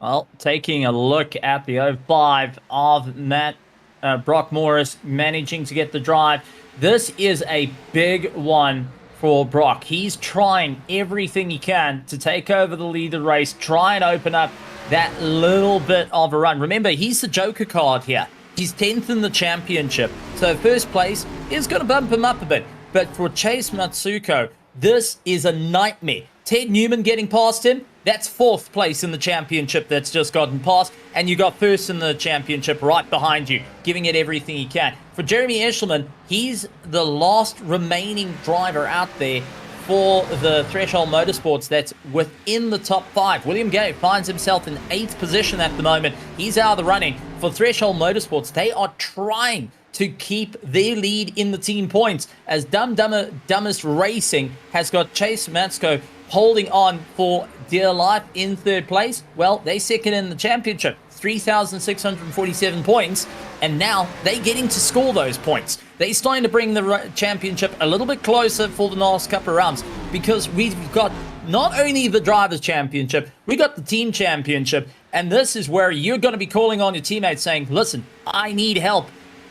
Well, taking a look at the 05 of Brock Morris managing to get the drive. This is a big one for Brock. He's trying everything he can to take over the lead of the race, try and open up that little bit of a run. Remember, he's the joker card here. He's 10th in the championship, so first place is going to bump him up a bit. But for Chase Matsuko, this is a nightmare. Ted Newman getting past him, that's 4th place in the championship that's just gotten past, and you got 1st in the championship right behind you, giving it everything he can. For Jeremy Eshelman, he's the last remaining driver out there for the Threshold Motorsports that's within the top 5. William Gay finds himself in 8th position at the moment. He's out of the running. For Threshold Motorsports, they are trying to keep their lead in the team points, as Dumbest Racing has got Chase Matsko holding on for dear life in 3rd place. Well, they 2nd in the championship, 3,647 points, and now they're getting to score those points. They're starting to bring the championship a little bit closer for the last couple of rounds, because we've got not only the Drivers' Championship, we got the Team Championship, and this is where you're going to be calling on your teammates saying, listen, I need help.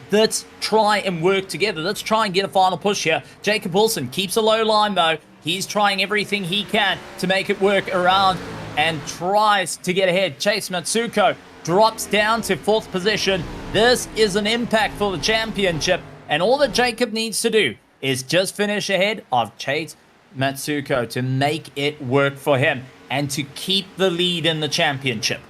Let's try and work together. Let's try and get a final push here. Jacob Wilson keeps a low line, though. He's trying everything he can to make it work around and tries to get ahead. Chase Matsuko drops down to 4th position. This is an impact for the championship, and all that Jacob needs to do is just finish ahead of Chase Matsuko to make it work for him and to keep the lead in the championship.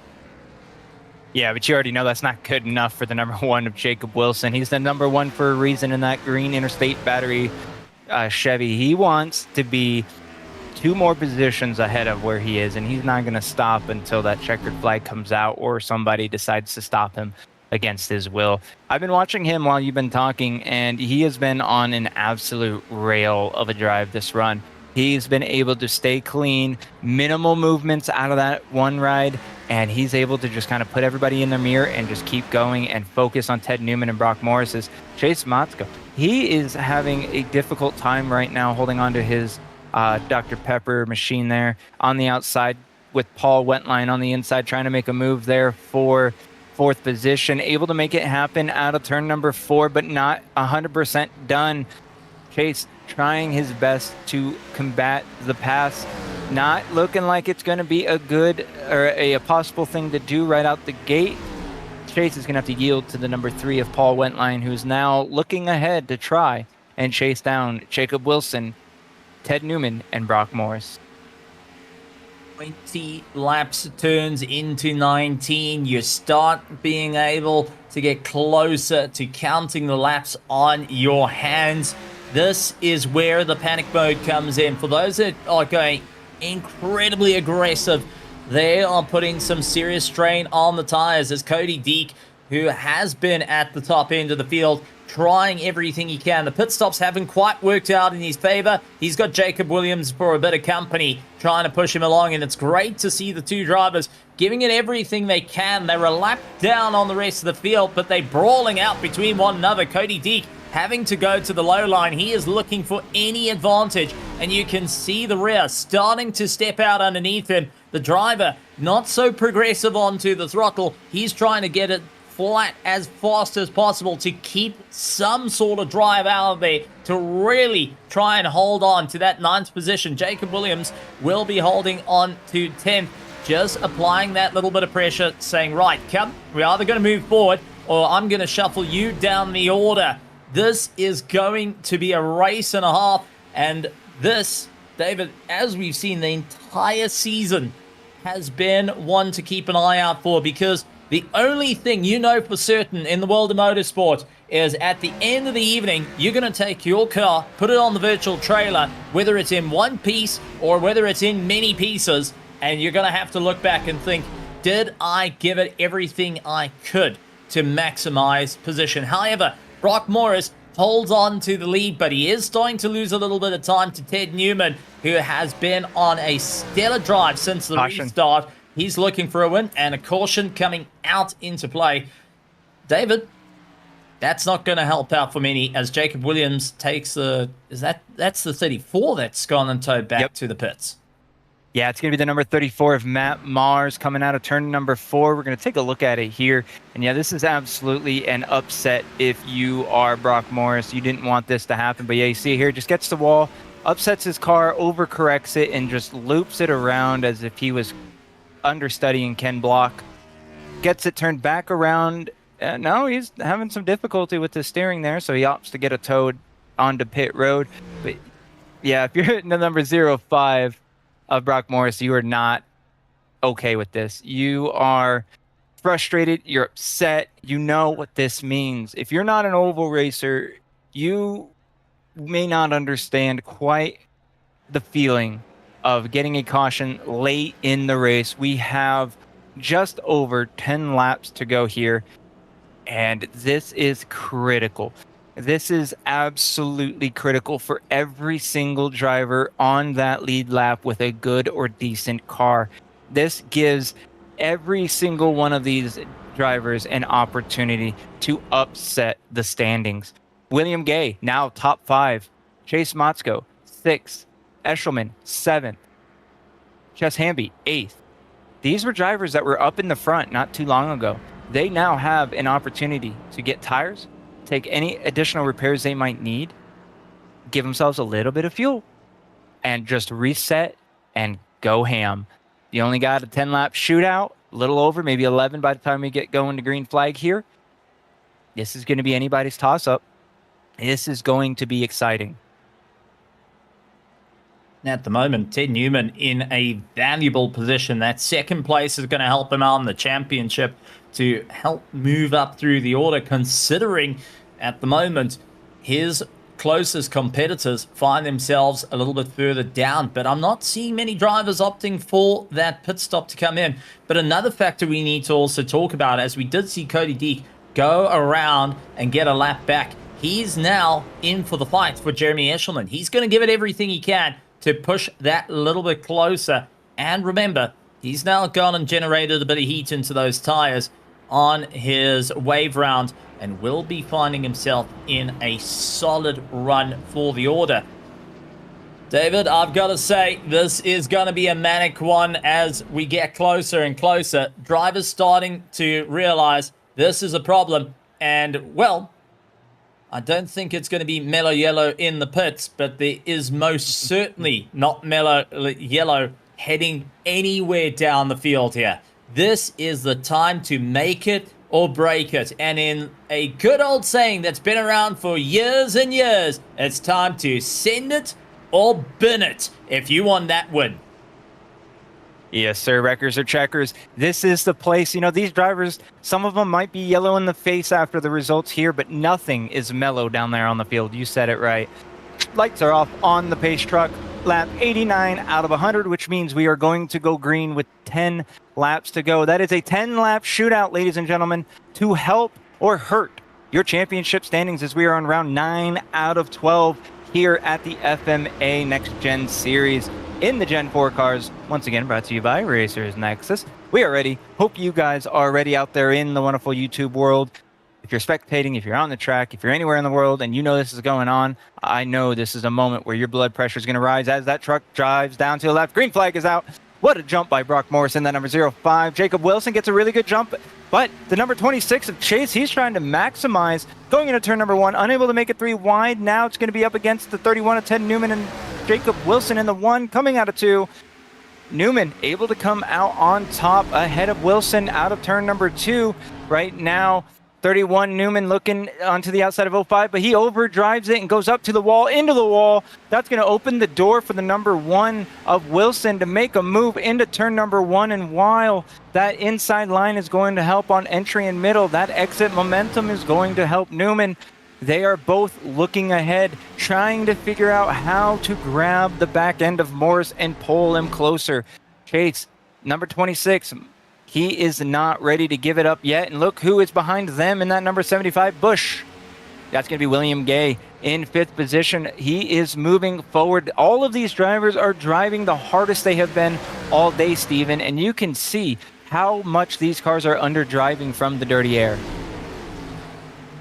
Yeah, but you already know that's not good enough for the number 1 of Jacob Wilson. He's the number 1 for a reason in that green Interstate battery Chevy. He wants to be 2 more positions ahead of where he is, and he's not going to stop until that checkered flag comes out or somebody decides to stop him against his will. I've been watching him while you've been talking, and he has been on an absolute rail of a drive this run. He's been able to stay clean, minimal movements out of that one ride, and he's able to just kind of put everybody in their mirror and just keep going and focus on Ted Newman and Brock Morris's. Chase Matsuko, he is having a difficult time right now holding on to his Dr. Pepper machine there on the outside, with Paul Wentline on the inside trying to make a move there for 4th position. Able to make it happen out of turn number 4, but not 100% done. Chase trying his best to combat the pass. Not looking like it's going to be a good or a possible thing to do right out the gate. Chase is going to have to yield to the number 3 of Paul Wentline, who's now looking ahead to try and chase down Jacob Wilson, Ted Newman, and Brock Morris. 20 laps turns into 19. You start being able to get closer to counting the laps on your hands. This is where the panic mode comes in. For those that are going incredibly aggressive, they are putting some serious strain on the tires, as Cody Deek, who has been at the top end of the field, trying everything he can. The pit stops haven't quite worked out in his favor. He's got Jacob Williams for a bit of company, trying to push him along, and it's great to see the two drivers giving it everything they can. They were lapped down on the rest of the field, but they brawling out between one another. Cody Deek having to go to the low line. He is looking for any advantage, and you can see the rear starting to step out underneath him. The driver not so progressive onto the throttle. He's trying to get it flat as fast as possible to keep some sort of drive out of there to really try and hold on to that 9th position. Jacob Williams will be holding on to 10th, just applying that little bit of pressure, saying, right, come, we're either going to move forward or I'm going to shuffle you down the order. This is going to be a race and a half, and this, David, as we've seen the entire season, has been one to keep an eye out for, because the only thing you know for certain in the world of motorsport is at the end of the evening, you're going to take your car, put it on the virtual trailer, whether it's in one piece or whether it's in many pieces, and you're going to have to look back and think, did I give it everything I could to maximize position? However, Brock Morris holds on to the lead, but he is starting to lose a little bit of time to Ted Newman, who has been on a stellar drive since the restart. He's looking for a win, and a caution coming out into play. David, that's not going to help out for many, as Jacob Williams takes the... That's the 34 that's gone and towed back to the pits. Yeah, it's going to be the number 34 of Matt Mars coming out of turn number 4. We're going to take a look at it here. And yeah, this is absolutely an upset if you are Brock Morris. You didn't want this to happen. But yeah, you see here, just gets the wall, upsets his car, overcorrects it, and just loops it around as if he was understudying Ken Block. Gets it turned back around. No, he's having some difficulty with the steering there, so he opts to get a towed onto pit road. But yeah, if you're hitting the number 05 of Brock Morris, you are not okay with this. You are frustrated, you're upset, you know what this means. If you're not an oval racer, you may not understand quite the feeling of getting a caution late in the race. We have just over 10 laps to go here, and this is critical. This is absolutely critical for every single driver on that lead lap with a good or decent car. This gives every single one of these drivers an opportunity to upset the standings. William Gay, now top 5. Chase Motzko, 6th. Eshelman, 7th. Chess Hamby, 8th. These were drivers that were up in the front not too long ago. They now have an opportunity to get tires, take any additional repairs they might need, give themselves a little bit of fuel, and just reset and go ham. You only got a 10-lap shootout, a little over, maybe 11 by the time we get going to green flag here. This is going to be anybody's toss-up. This is going to be exciting. At the moment, Ted Newman in a valuable position. That second place is going to help him out in the championship to help move up through the order, considering at the moment his closest competitors find themselves a little bit further down. But I'm not seeing many drivers opting for that pit stop to come in. But another factor we need to also talk about, as we did see Cody Deek go around and get a lap back, he's now in for the fight for Jeremy Eshelman. He's going to give it everything he can to push that little bit closer. And remember, he's now gone and generated a bit of heat into those tires on his wave round and will be finding himself in a solid run for the order. David, I've got to say, this is going to be a manic one as we get closer and closer. Drivers starting to realize this is a problem. And, well, I don't think it's going to be mellow yellow in the pits, but there is most certainly not mellow yellow heading anywhere down the field here. This is the time to make it or break it. And in a good old saying that's been around for years and years, it's time to send it or bin it if you want that win. Yes, sir, wreckers or checkers. This is the place. You know, these drivers, some of them might be yellow in the face after the results here, but nothing is mellow down there on the field. You said it right. Lights are off on the pace truck. Lap 89 out of 100, which means we are going to go green with 10 laps to go. That is a 10-lap shootout, ladies and gentlemen, to help or hurt your championship standings as we are on round 9 out of 12 here at the FMA Next Gen Series in the Gen 4 cars. Once again, brought to you by Racers Nexus. We are ready. Hope you guys are ready out there in the wonderful YouTube world. If you're spectating, if you're on the track, if you're anywhere in the world and you know this is going on, I know this is a moment where your blood pressure is going to rise as that truck drives down to the left. Green flag is out. What a jump by Brock Morrison, that number 05. Jacob Wilson gets a really good jump, but the number 26 of Chase, he's trying to maximize going into turn number 1, unable to make it 3 wide. Now it's going to be up against the 31 of Ted Newman and Jacob Wilson in the 1, coming out of 2. Newman able to come out on top ahead of Wilson out of turn number 2. Right now, 31 Newman looking onto the outside of 05, but he overdrives it and goes up to the wall, into the wall. That's going to open the door for the number 1 of Wilson to make a move into turn number 1. And while that inside line is going to help on entry and middle, that exit momentum is going to help Newman. They are both looking ahead, trying to figure out how to grab the back end of Morris and pull him closer. Chase, number 26, he is not ready to give it up yet. And look who is behind them in that number 75, Bush. That's going to be William Gay in 5th position. He is moving forward. All of these drivers are driving the hardest they have been all day, Steven. And you can see how much these cars are under driving from the dirty air.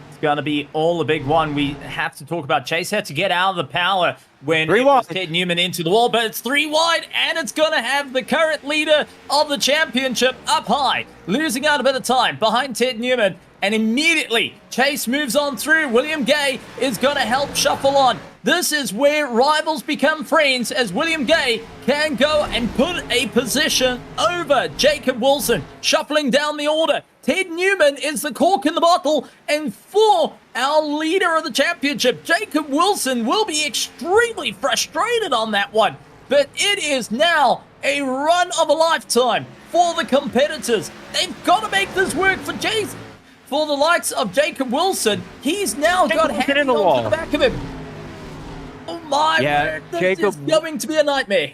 It's going to be all a big one. We have to talk about Chase had to get out of the power when Ted Newman into the wall, but it's 3 wide, and it's going to have the current leader of the championship up high, losing out a bit of time behind Ted Newman, and immediately Chase moves on through. William Gay is going to help shuffle on. This is where rivals become friends, as William Gay can go and put a position over Jacob Wilson, shuffling down the order. Ted Newman is the cork in the bottle, and for our leader of the championship, Jacob Wilson, will be extremely frustrated on that one. But it is now a run of a lifetime for the competitors. They've got to make this work for Chase. For the likes of Jacob Wilson, he's now got hands on the back of him. Oh my word, this is going to be a nightmare.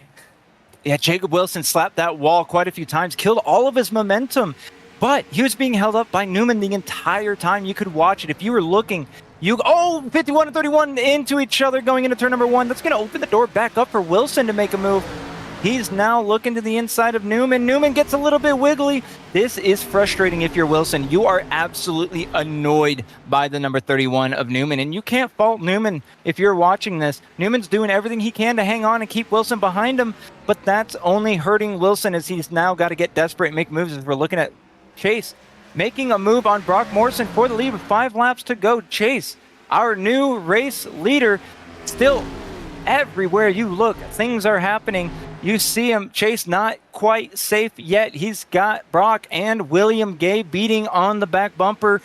Yeah, Jacob Wilson slapped that wall quite a few times, killed all of his momentum. But he was being held up by Newman the entire time. You could watch it. If you were looking, 51 and 31 into each other going into turn number 1. That's going to open the door back up for Wilson to make a move. He's now looking to the inside of Newman. Newman gets a little bit wiggly. This is frustrating if you're Wilson. You are absolutely annoyed by the number 31 of Newman, and you can't fault Newman if you're watching this. Newman's doing everything he can to hang on and keep Wilson behind him, but that's only hurting Wilson as he's now got to get desperate and make moves as we're looking at Chase making a move on Brock Morrison for the lead with 5 laps to go. Chase, our new race leader, still everywhere you look, things are happening. You see him, Chase not quite safe yet. He's got Brock and William Gay beating on the back bumper.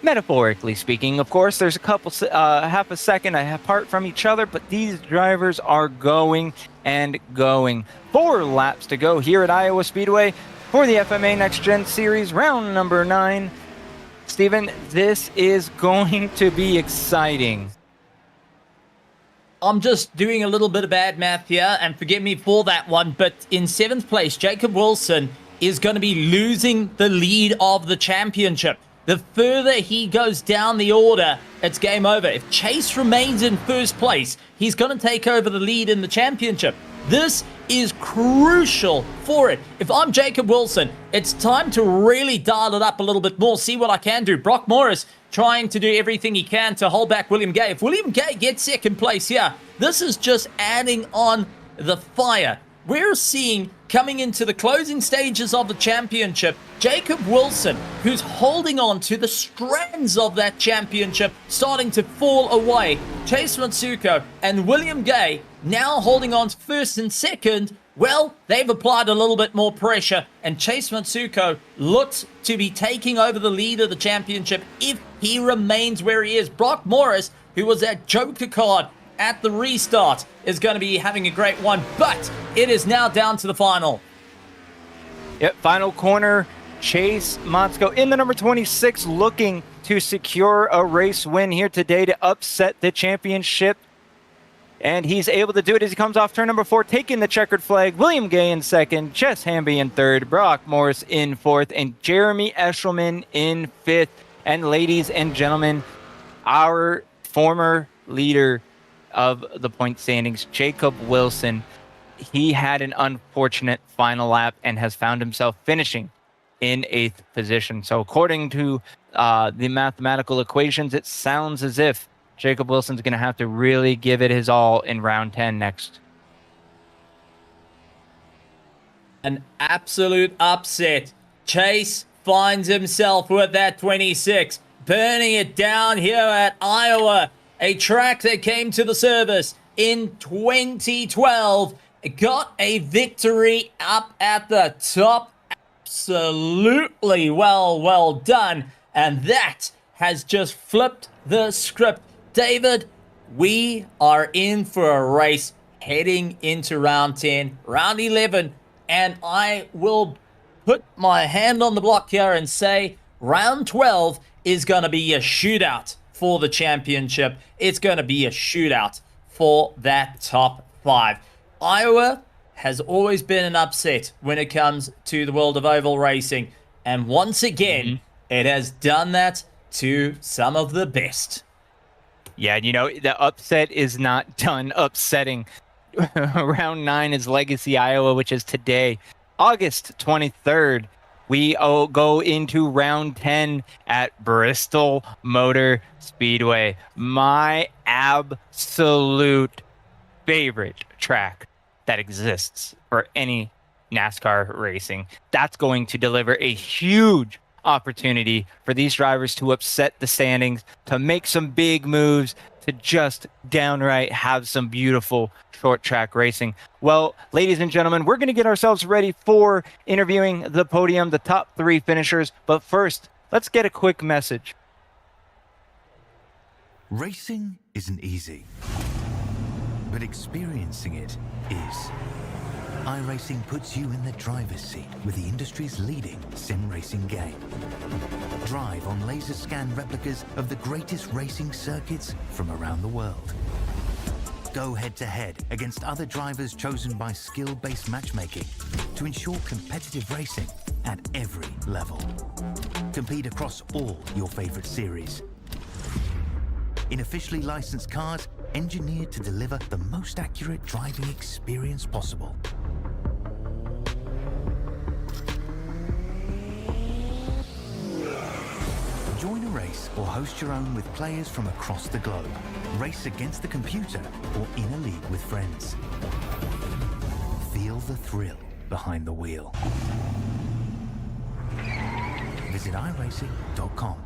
Metaphorically speaking, of course, there's a couple, half a second apart from each other, but these drivers are going and going. 4 laps to go here at Iowa Speedway for the FMA Next Gen Series, round number 9. Steven, this is going to be exciting. I'm just doing a little bit of bad math here, and forgive me for that one, but in 7th place, Jacob Wilson is going to be losing the lead of the championship. The further he goes down the order, it's game over. If Chase remains in 1st place, he's going to take over the lead in the championship. This is crucial for it. If I'm Jacob Wilson, it's time to really dial it up a little bit more, see what I can do. Brock Morris trying to do everything he can to hold back William Gay. If William Gay gets 2nd place here, this is just adding on the fire. We're seeing, coming into the closing stages of the championship, Jacob Wilson, who's holding on to the strands of that championship, starting to fall away. Chase Matsuko and William Gay now holding on to 1st and 2nd, Well, they've applied a little bit more pressure, and Chase Matsuko looks to be taking over the lead of the championship if he remains where he is. Brock Morris, who was that joker card at the restart, is going to be having a great one, but it is now down to the final. Yep, final corner. Chase Matsuko in the number 26, looking to secure a race win here today to upset the championship. And he's able to do it as he comes off turn number 4, taking the checkered flag. William Gay in second, Jess Hamby in third, Brock Morris in fourth, and Jeremy Eshelman in fifth. And ladies and gentlemen, our former leader of the point standings, Jacob Wilson, he had an unfortunate final lap and has found himself finishing in 8th position. So according to the mathematical equations, it sounds as if Jacob Wilson's going to have to really give it his all in round 10 next. An absolute upset. Chase finds himself with that 26, burning it down here at Iowa, a track that came to the service in 2012. Got a victory up at the top. Absolutely well done. And that has just flipped the script. David, we are in for a race heading into round 10, round 11, and I will put my hand on the block here and say round 12 is going to be a shootout for the championship. It's going to be a shootout for that top 5. Iowa has always been an upset when it comes to the world of oval racing, and once again, it has done that to some of the best. Yeah, you know, the upset is not done upsetting. Round 9 is Legacy, Iowa, which is today, August 23rd. We go into round 10 at Bristol Motor Speedway. My absolute favorite track that exists for any NASCAR racing. That's going to deliver a huge opportunity for these drivers to upset the standings, to make some big moves, to just downright have some beautiful short track racing. Well, ladies and gentlemen, we're going to get ourselves ready for interviewing the podium, the top 3 finishers. But first, let's get a quick message. Racing isn't easy, but experiencing it is. iRacing puts you in the driver's seat with the industry's leading sim racing game. Drive on laser scan replicas of the greatest racing circuits from around the world. Go head-to-head against other drivers chosen by skill-based matchmaking to ensure competitive racing at every level. Compete across all your favorite series. In officially licensed cars, engineered to deliver the most accurate driving experience possible. Join a race or host your own with players from across the globe. Race against the computer or in a league with friends. Feel the thrill behind the wheel. Visit iRacing.com.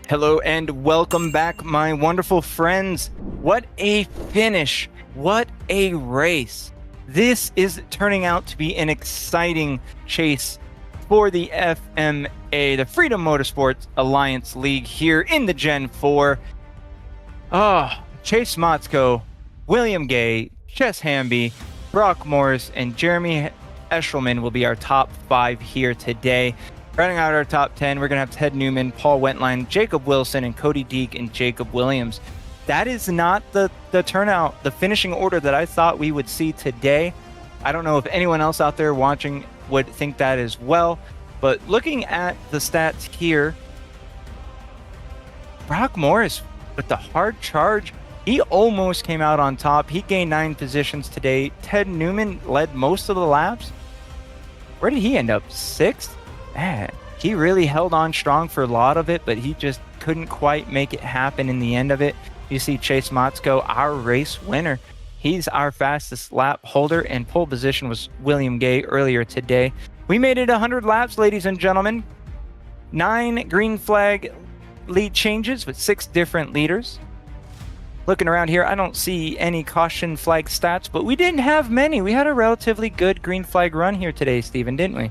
Hello and welcome back, my wonderful friends. What a finish. What a race. This is turning out to be an exciting chase for the FMA, the Freedom Motorsport Alliance League here in the Gen 4. Chase Matsuko, William Gay, Jess Hamby, Brock Morris, and Jeremy Eshelman will be our top 5 here today. Rounding out our top 10, we're going to have Ted Newman, Paul Wentline, Jacob Wilson, and Cody Deek and Jacob Williams. that is not the turnout, the finishing order that I thought we would see today. I don't know if anyone else out there watching would think that as well, but looking at the stats here, Brock Morris with the hard charge, he almost came out on top. He gained 9 positions today. Ted Newman led most of the laps. Where did he end up? 6th? Man, he really held on strong for a lot of it, but he just couldn't quite make it happen in the end of it. You see Chase Motzko, our race winner. He's our fastest lap holder, and pole position was William Gay earlier today. We made it 100 laps, ladies and gentlemen. 9 green flag lead changes with 6 different leaders. Looking around here, I don't see any caution flag stats, but we didn't have many. We had a relatively good green flag run here today, Steven, didn't we?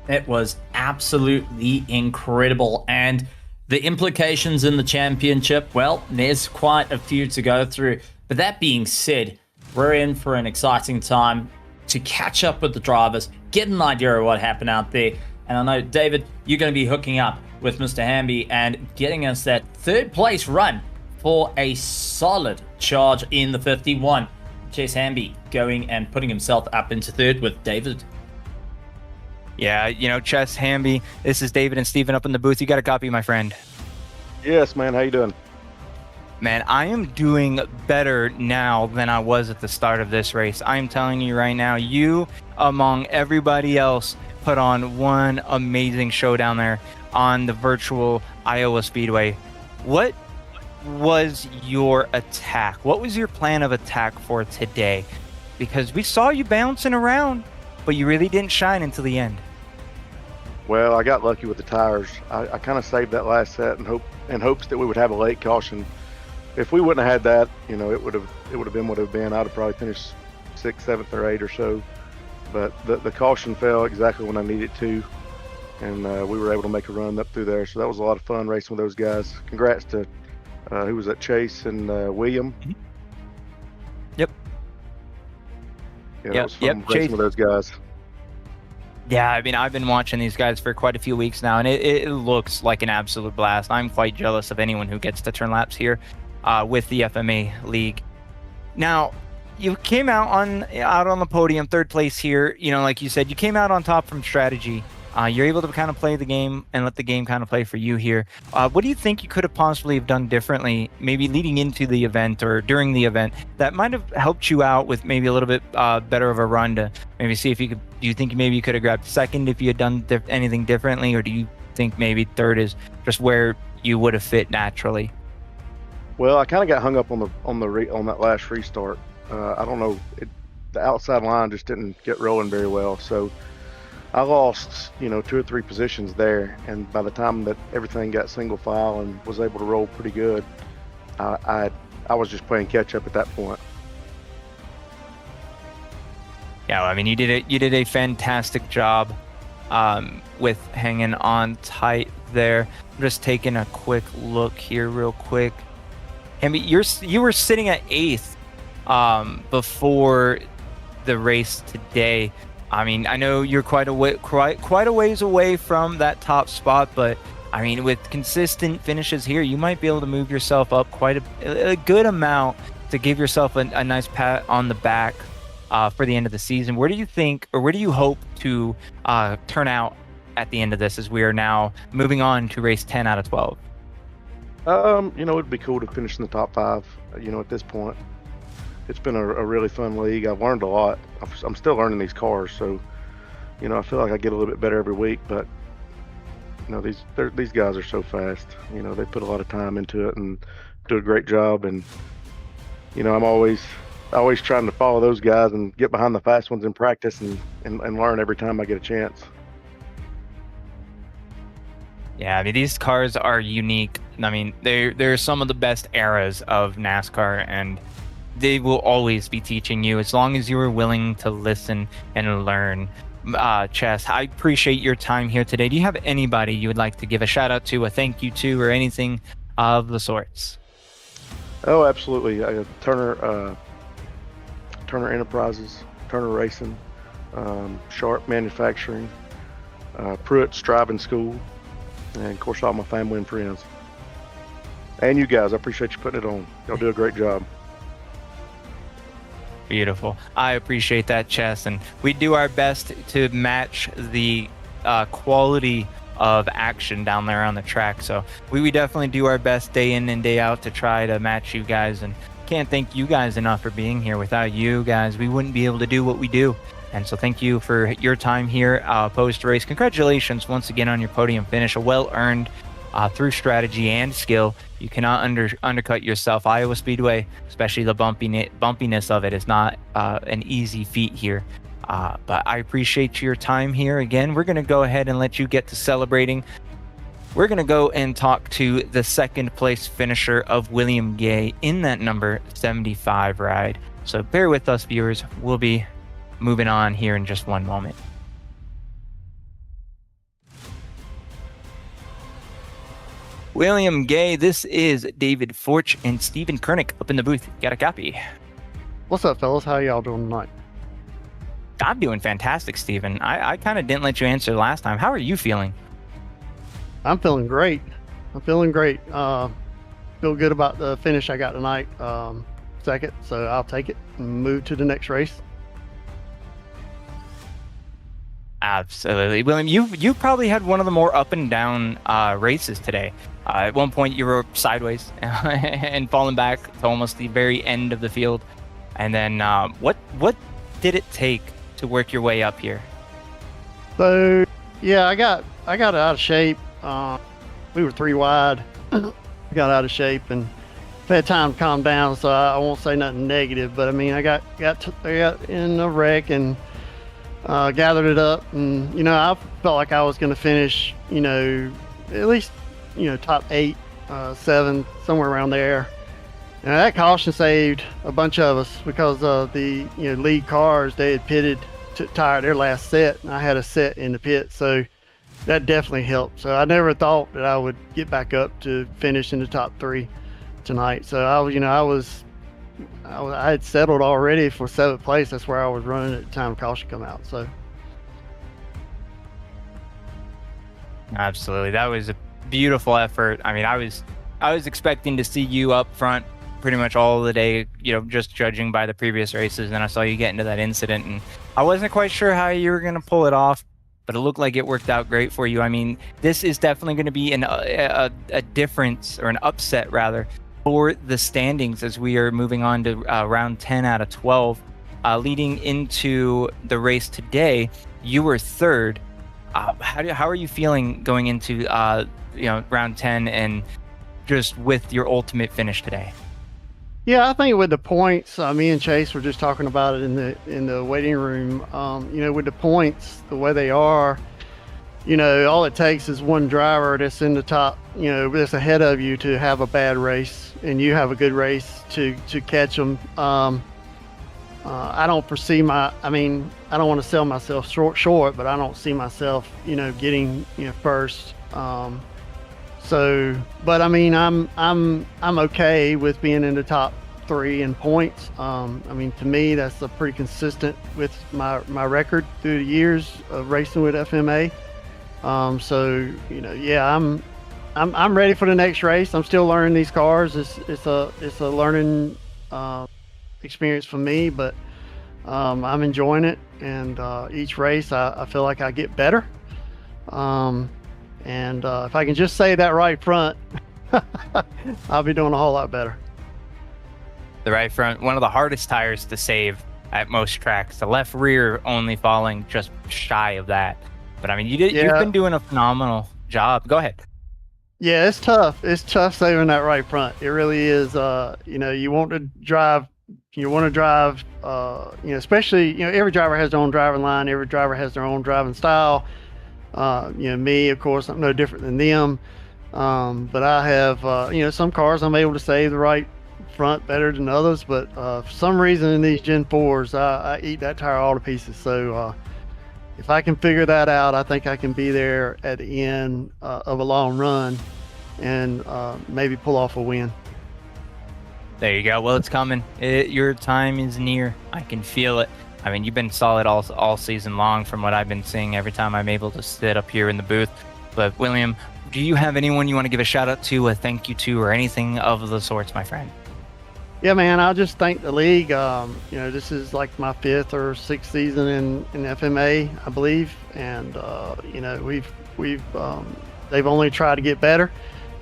It was absolutely incredible. And the implications in the championship, well, there's quite a few to go through. But that being said, we're in for an exciting time to catch up with the drivers, get an idea of what happened out there. And I know, David, you're going to be hooking up with Mr. Hamby and getting us that 3rd place run for a solid charge in the 51. Chase Hamby going and putting himself up into 3rd with David. Yeah, you know, Chess Hamby, this is David and Steven up in the booth. You got a copy, my friend? Yes, man. How you doing? Man, I am doing better now than I was at the start of this race. I'm telling you right now, you, among everybody else, put on one amazing show down there on the virtual Iowa Speedway. What was your attack? What was your plan of attack for today? Because we saw you bouncing around, but you really didn't shine until the end. Well, I got lucky with the tires. I kind of saved that last set in hopes that we would have a late caution. If we wouldn't have had that, you know, it would have been what it would have been. I'd have probably finished 6th, 7th, or 8th or so. But the caution fell exactly when I needed to, and we were able to make a run up through there. So that was a lot of fun racing with those guys. Congrats to who was that? Chase and William. Mm-hmm. Yep. Yeah, that was fun racing with those guys. Yeah, I mean, I've been watching these guys for quite a few weeks now, and it looks like an absolute blast. I'm quite jealous of anyone who gets to turn laps here with the FMA League. Now, you came out on the podium, 3rd place here. You know, like you said, you came out on top from strategy. You're able to kind of play the game and let the game kind of play for you here. What do you think you could have possibly have done differently, maybe leading into the event or during the event, that might have helped you out with maybe a little bit better of a run to maybe see if you could? Do you think maybe you could have grabbed 2nd if you had done anything differently, or do you think maybe 3rd is just where you would have fit naturally? Well, I kind of got hung up on that last restart. I don't know, the outside line just didn't get rolling very well, so I lost, 2 or 3 positions there, and by the time that everything got single file and was able to roll pretty good, I was just playing catch up at that point. Yeah, I mean, you did a fantastic job with hanging on tight there. I'm just taking a quick look here, real quick. I mean, you were sitting at 8th before the race today. I mean, I know you're quite a ways away from that top spot, but I mean, with consistent finishes here, you might be able to move yourself up quite a good amount to give yourself a nice pat on the back for the end of the season. Where do you think, or where do you hope to turn out at the end of this, as we are now moving on to race 10 out of 12? It'd be cool to finish in the top 5, at this point. It's been a really fun league. I've learned a lot. I'm still learning these cars, so I feel like I get a little bit better every week. But these guys are so fast. They put a lot of time into it and do a great job. And I'm always trying to follow those guys and get behind the fast ones in practice and learn every time I get a chance. Yeah, I mean, these cars are unique. I mean, they're some of the best eras of NASCAR, and they will always be teaching you as long as you are willing to listen and learn. Chess, I appreciate your time here today. Do you have anybody you would like to give a shout out to, a thank you to, or anything of the sorts? Oh, absolutely. Turner Enterprises, Turner Racing, Sharp Manufacturing, Pruitt's Driving School, and of course all my family and friends. And you guys, I appreciate you putting it on. Y'all do a great job. Beautiful. I appreciate that, Chess, and we do our best to match the quality of action down there on the track. So we definitely do our best day in and day out to try to match you guys, and can't thank you guys enough for being here. Without you guys, we wouldn't be able to do what we do. And so thank you for your time here post-race. Congratulations once again on your podium finish, a well-earned through strategy and skill. You cannot undercut yourself. Iowa Speedway, especially the bumpiness of it, is not an easy feat here. But I appreciate your time here. Again, we're going to go ahead and let you get to celebrating. We're going to go and talk to the second place finisher of William Gay in that number 75 ride. So bear with us, viewers. We'll be moving on here in just one moment. William Gay, this is David Forch and Stephen Kernick up in the booth. Got a copy. What's up, fellas? How y'all doing tonight? I'm doing fantastic, Stephen. I kind of didn't let you answer last time. How are you feeling? I'm feeling great. Feel good about the finish I got tonight. Second, so I'll take it and move to the next race. Absolutely. William, you probably had one of the more up and down races today. At one point you were sideways and falling back to almost the very end of the field. And then what did it take to work your way up here? So yeah, I got out of shape. We were 3 wide. Got out of shape and had time to calm down, so I won't say nothing negative, but I mean, I got in a wreck and gathered it up, and I felt like I was going to finish, at least top 8, 7, somewhere around there. And that caution saved a bunch of us because the lead cars, they had pitted to tire their last set, and I had a set in the pit, so that definitely helped. So I never thought that I would get back up to finish in the top 3 tonight. So I had settled already for 7th place. That's where I was running at the time caution come out. So absolutely, that was a beautiful effort. I mean, I was expecting to see you up front pretty much all of the day, just judging by the previous races, and I saw you get into that incident, and I wasn't quite sure how you were going to pull it off, but it looked like it worked out great for you. I mean, this is definitely going to be a difference, or an upset rather, for the standings as we are moving on to round 10 out of 12. Leading into the race today, you were 3rd. How are you feeling going into round 10 and just with your ultimate finish today? Yeah, I think with the points, me and Chase were just talking about it in the waiting room. With the points the way they are, all it takes is one driver that's in the top, that's ahead of you to have a bad race, and you have a good race to catch them. I don't foresee I don't want to sell myself short, but I don't see myself, getting, first. But I mean, I'm okay with being in the top 3 in points. To me, that's a pretty consistent with my record through the years of racing with FMA. Yeah, I'm ready for the next race. I'm still learning these cars. It's a learning experience for me, but I'm enjoying it. And each race, I feel like I get better. If I can just say that right front, I'll be doing a whole lot better. The right front, one of the hardest tires to save at most tracks. The left rear only falling just shy of that. But I mean, you've been doing a phenomenal job. Go ahead. Yeah, it's tough. It's tough saving that right front. It really is. You want to drive, especially, every driver has their own driving line. Every driver has their own driving style. Me, of course, I'm no different than them. But I have, some cars I'm able to save the right front better than others. But for some reason in these Gen 4s, I eat that tire all to pieces. So if I can figure that out, I think I can be there at the end of a long run and maybe pull off a win. There you go. Well, it's coming. Your time is near. I can feel it. I mean, you've been solid all season long from what I've been seeing every time I'm able to sit up here in the booth. But William, do you have anyone you want to give a shout out to, a thank you to, or anything of the sorts, my friend? Yeah, man, I'll just thank the league. This is like my 5th or 6th season in FMA, I believe. And, they've only tried to get better.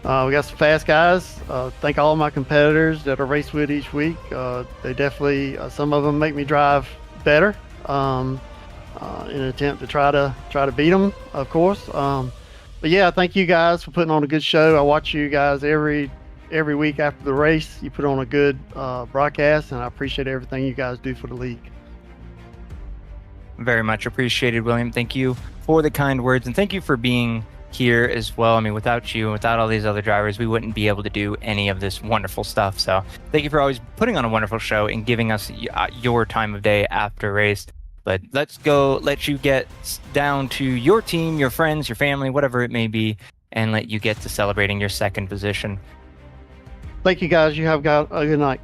We got some fast guys. Thank all of my competitors that I race with each week. They definitely, some of them make me drive better in an attempt to try to beat them, of course. But yeah, thank you guys for putting on a good show. I watch you guys every week after the race. You put on a good broadcast, and I appreciate everything you guys do for the league. Very much appreciated, William. Thank you for the kind words, and thank you for being here as well. I mean, without you and without all these other drivers, we wouldn't be able to do any of this wonderful stuff. So thank you for always putting on a wonderful show and giving us your time of day after race. But let's go let you get down to your team, your friends, your family, whatever it may be, and let you get to celebrating your 2nd position. Thank you, guys. You have got a good night.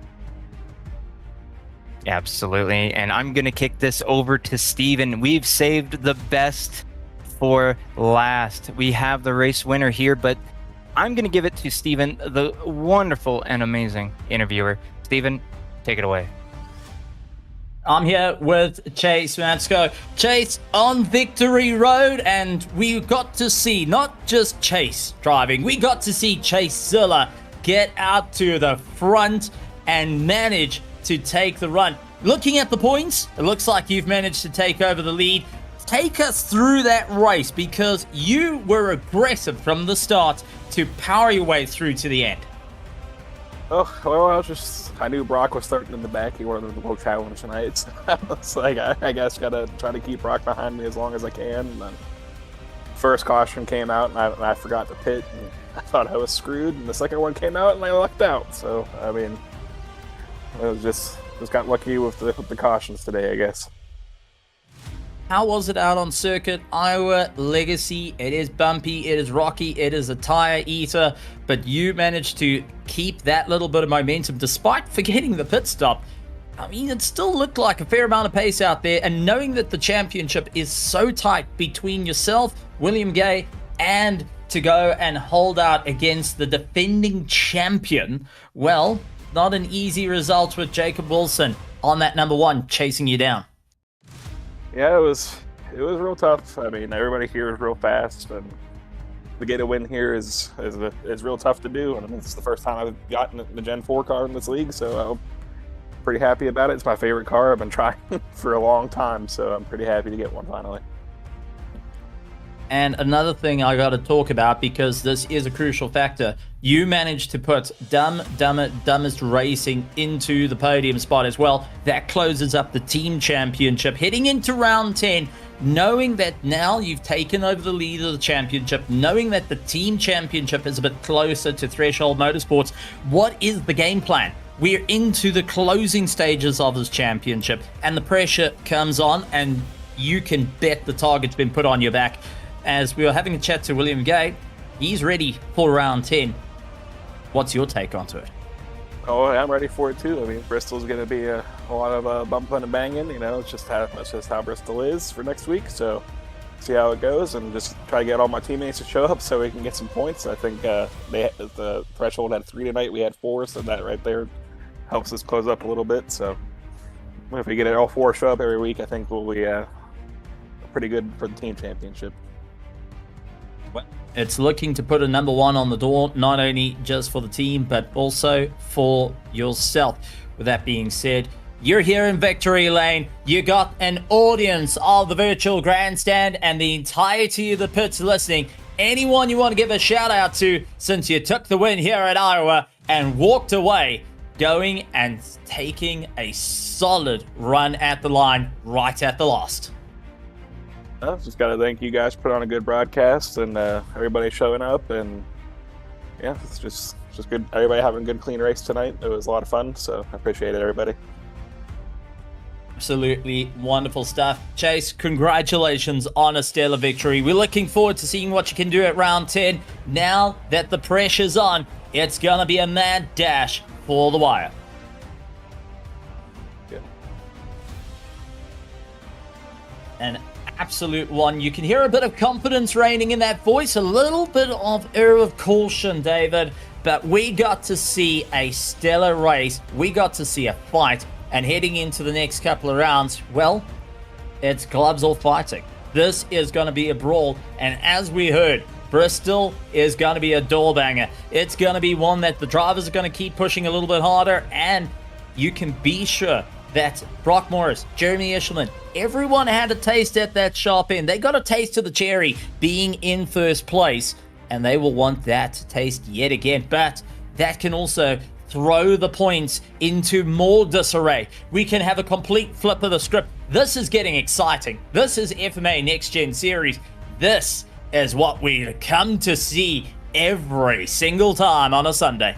Absolutely. And I'm going to kick this over to Steven. We've saved the best for last. We have the race winner here, but I'm going to give it to Steven, the wonderful and amazing interviewer. Steven, take it away. I'm here with Chase. Let's go. Chase on Victory Road, and we got to see not just Chase driving, we got to see Chase Zilla get out to the front and manage to take the run. Looking at the points, it looks like you've managed to take over the lead. Take us through that race, because you were aggressive from the start to power your way through to the end. Oh, well, I knew Brock was starting in the back. He wanted the low challenge tonight. So I was like, I guess gotta try to keep Brock behind me as long as I can. And then first caution came out, and I forgot to pit, and I thought I was screwed. And the second one came out, and I lucked out. So I mean, it was just got lucky with the cautions today, I guess. How was it out on circuit? Iowa Legacy, it is bumpy, it is rocky, it is a tire eater, but you managed to keep that little bit of momentum despite forgetting the pit stop. I mean, it still looked like a fair amount of pace out there, and knowing that the championship is so tight between yourself, William Gay, and to go and hold out against the defending champion, well, not an easy result with Jacob Wilson on that number 1 chasing you down. Yeah, it was real tough. I mean, everybody here is real fast, and to get a win here is real tough to do. And it's the first time I've gotten the Gen 4 car in this league, so I'm pretty happy about it. It's my favorite car. I've been trying for a long time, so I'm pretty happy to get one finally. And another thing I got to talk about, because this is a crucial factor, you managed to put Dumbest Racing into the podium spot as well. That closes up the team championship. Heading into round 10, knowing that now you've taken over the lead of the championship, knowing that the team championship is a bit closer to Threshold Motorsports, what is the game plan? We're into the closing stages of this championship, and the pressure comes on, and you can bet the target's been put on your back. As we were having a chat to William Gay, he's ready for round 10. What's your take onto it? Oh, I'm ready for it too. I mean, Bristol's going to be a lot of bumping and banging. You know, it's just how Bristol is for next week. So, see how it goes, and just try to get all my teammates to show up so we can get some points. I think the Threshold had 3 tonight. We had 4, so that right there helps us close up a little bit. So, if we get all 4 show up every week, I think we'll be pretty good for the team championship. It's looking to put a number 1 on the door, not only just for the team, but also for yourself. With that being said, you're here in Victory Lane. You got an audience of the virtual grandstand and the entirety of the pits listening. Anyone you want to give a shout out to, since you took the win here at Iowa and walked away, going and taking a solid run at the line right at the last. Just got to thank you guys for putting on a good broadcast, and everybody showing up, and yeah, it's just good. Everybody having a good, clean race tonight. It was a lot of fun, so I appreciate it, everybody. Absolutely wonderful stuff. Chase, congratulations on a stellar victory. We're looking forward to seeing what you can do at round 10. Now that the pressure's on, it's going to be a mad dash for the wire. Yeah. An absolute one. You can hear a bit of confidence reigning in that voice, a little bit of air of caution, David. But we got to see a stellar race. We got to see a fight. And heading into the next couple of rounds, well, it's gloves or fighting. This is going to be a brawl. And as we heard, Bristol is going to be a door banger. It's going to be one that the drivers are going to keep pushing a little bit harder. And you can be sure that Brock Morris, Jeremy Ishelman, everyone had a taste at that sharp end. They got a taste of the cherry being in first place. And they will want that taste yet again. But that can also throw the points into more disarray. We can have a complete flip of the script. This is getting exciting. This is FMA Next Gen Series. This is what we come to see every single time on a Sunday.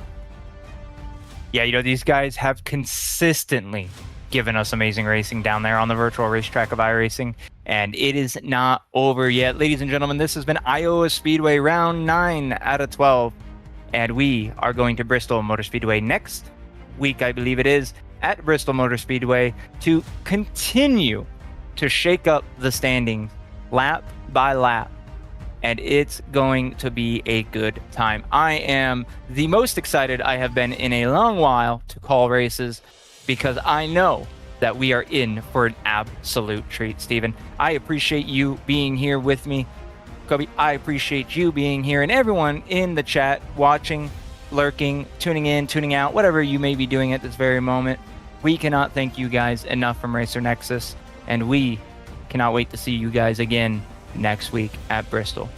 Yeah, you know, these guys have consistently given us amazing racing down there on the virtual racetrack of iRacing, and it is not over yet. Ladies and gentlemen, this has been Iowa Speedway round 9 out of 12, and we are going to Bristol Motor Speedway next week, I believe it is, at Bristol Motor Speedway to continue to shake up the standings lap by lap, and it's going to be a good time. I am the most excited I have been in a long while to call races, because I know that we are in for an absolute treat. Steven, I appreciate you being here with me. Kobe, I appreciate you being here, and everyone in the chat, watching, lurking, tuning in, tuning out, whatever you may be doing at this very moment. We cannot thank you guys enough from Racer Nexus, and we cannot wait to see you guys again next week at Bristol.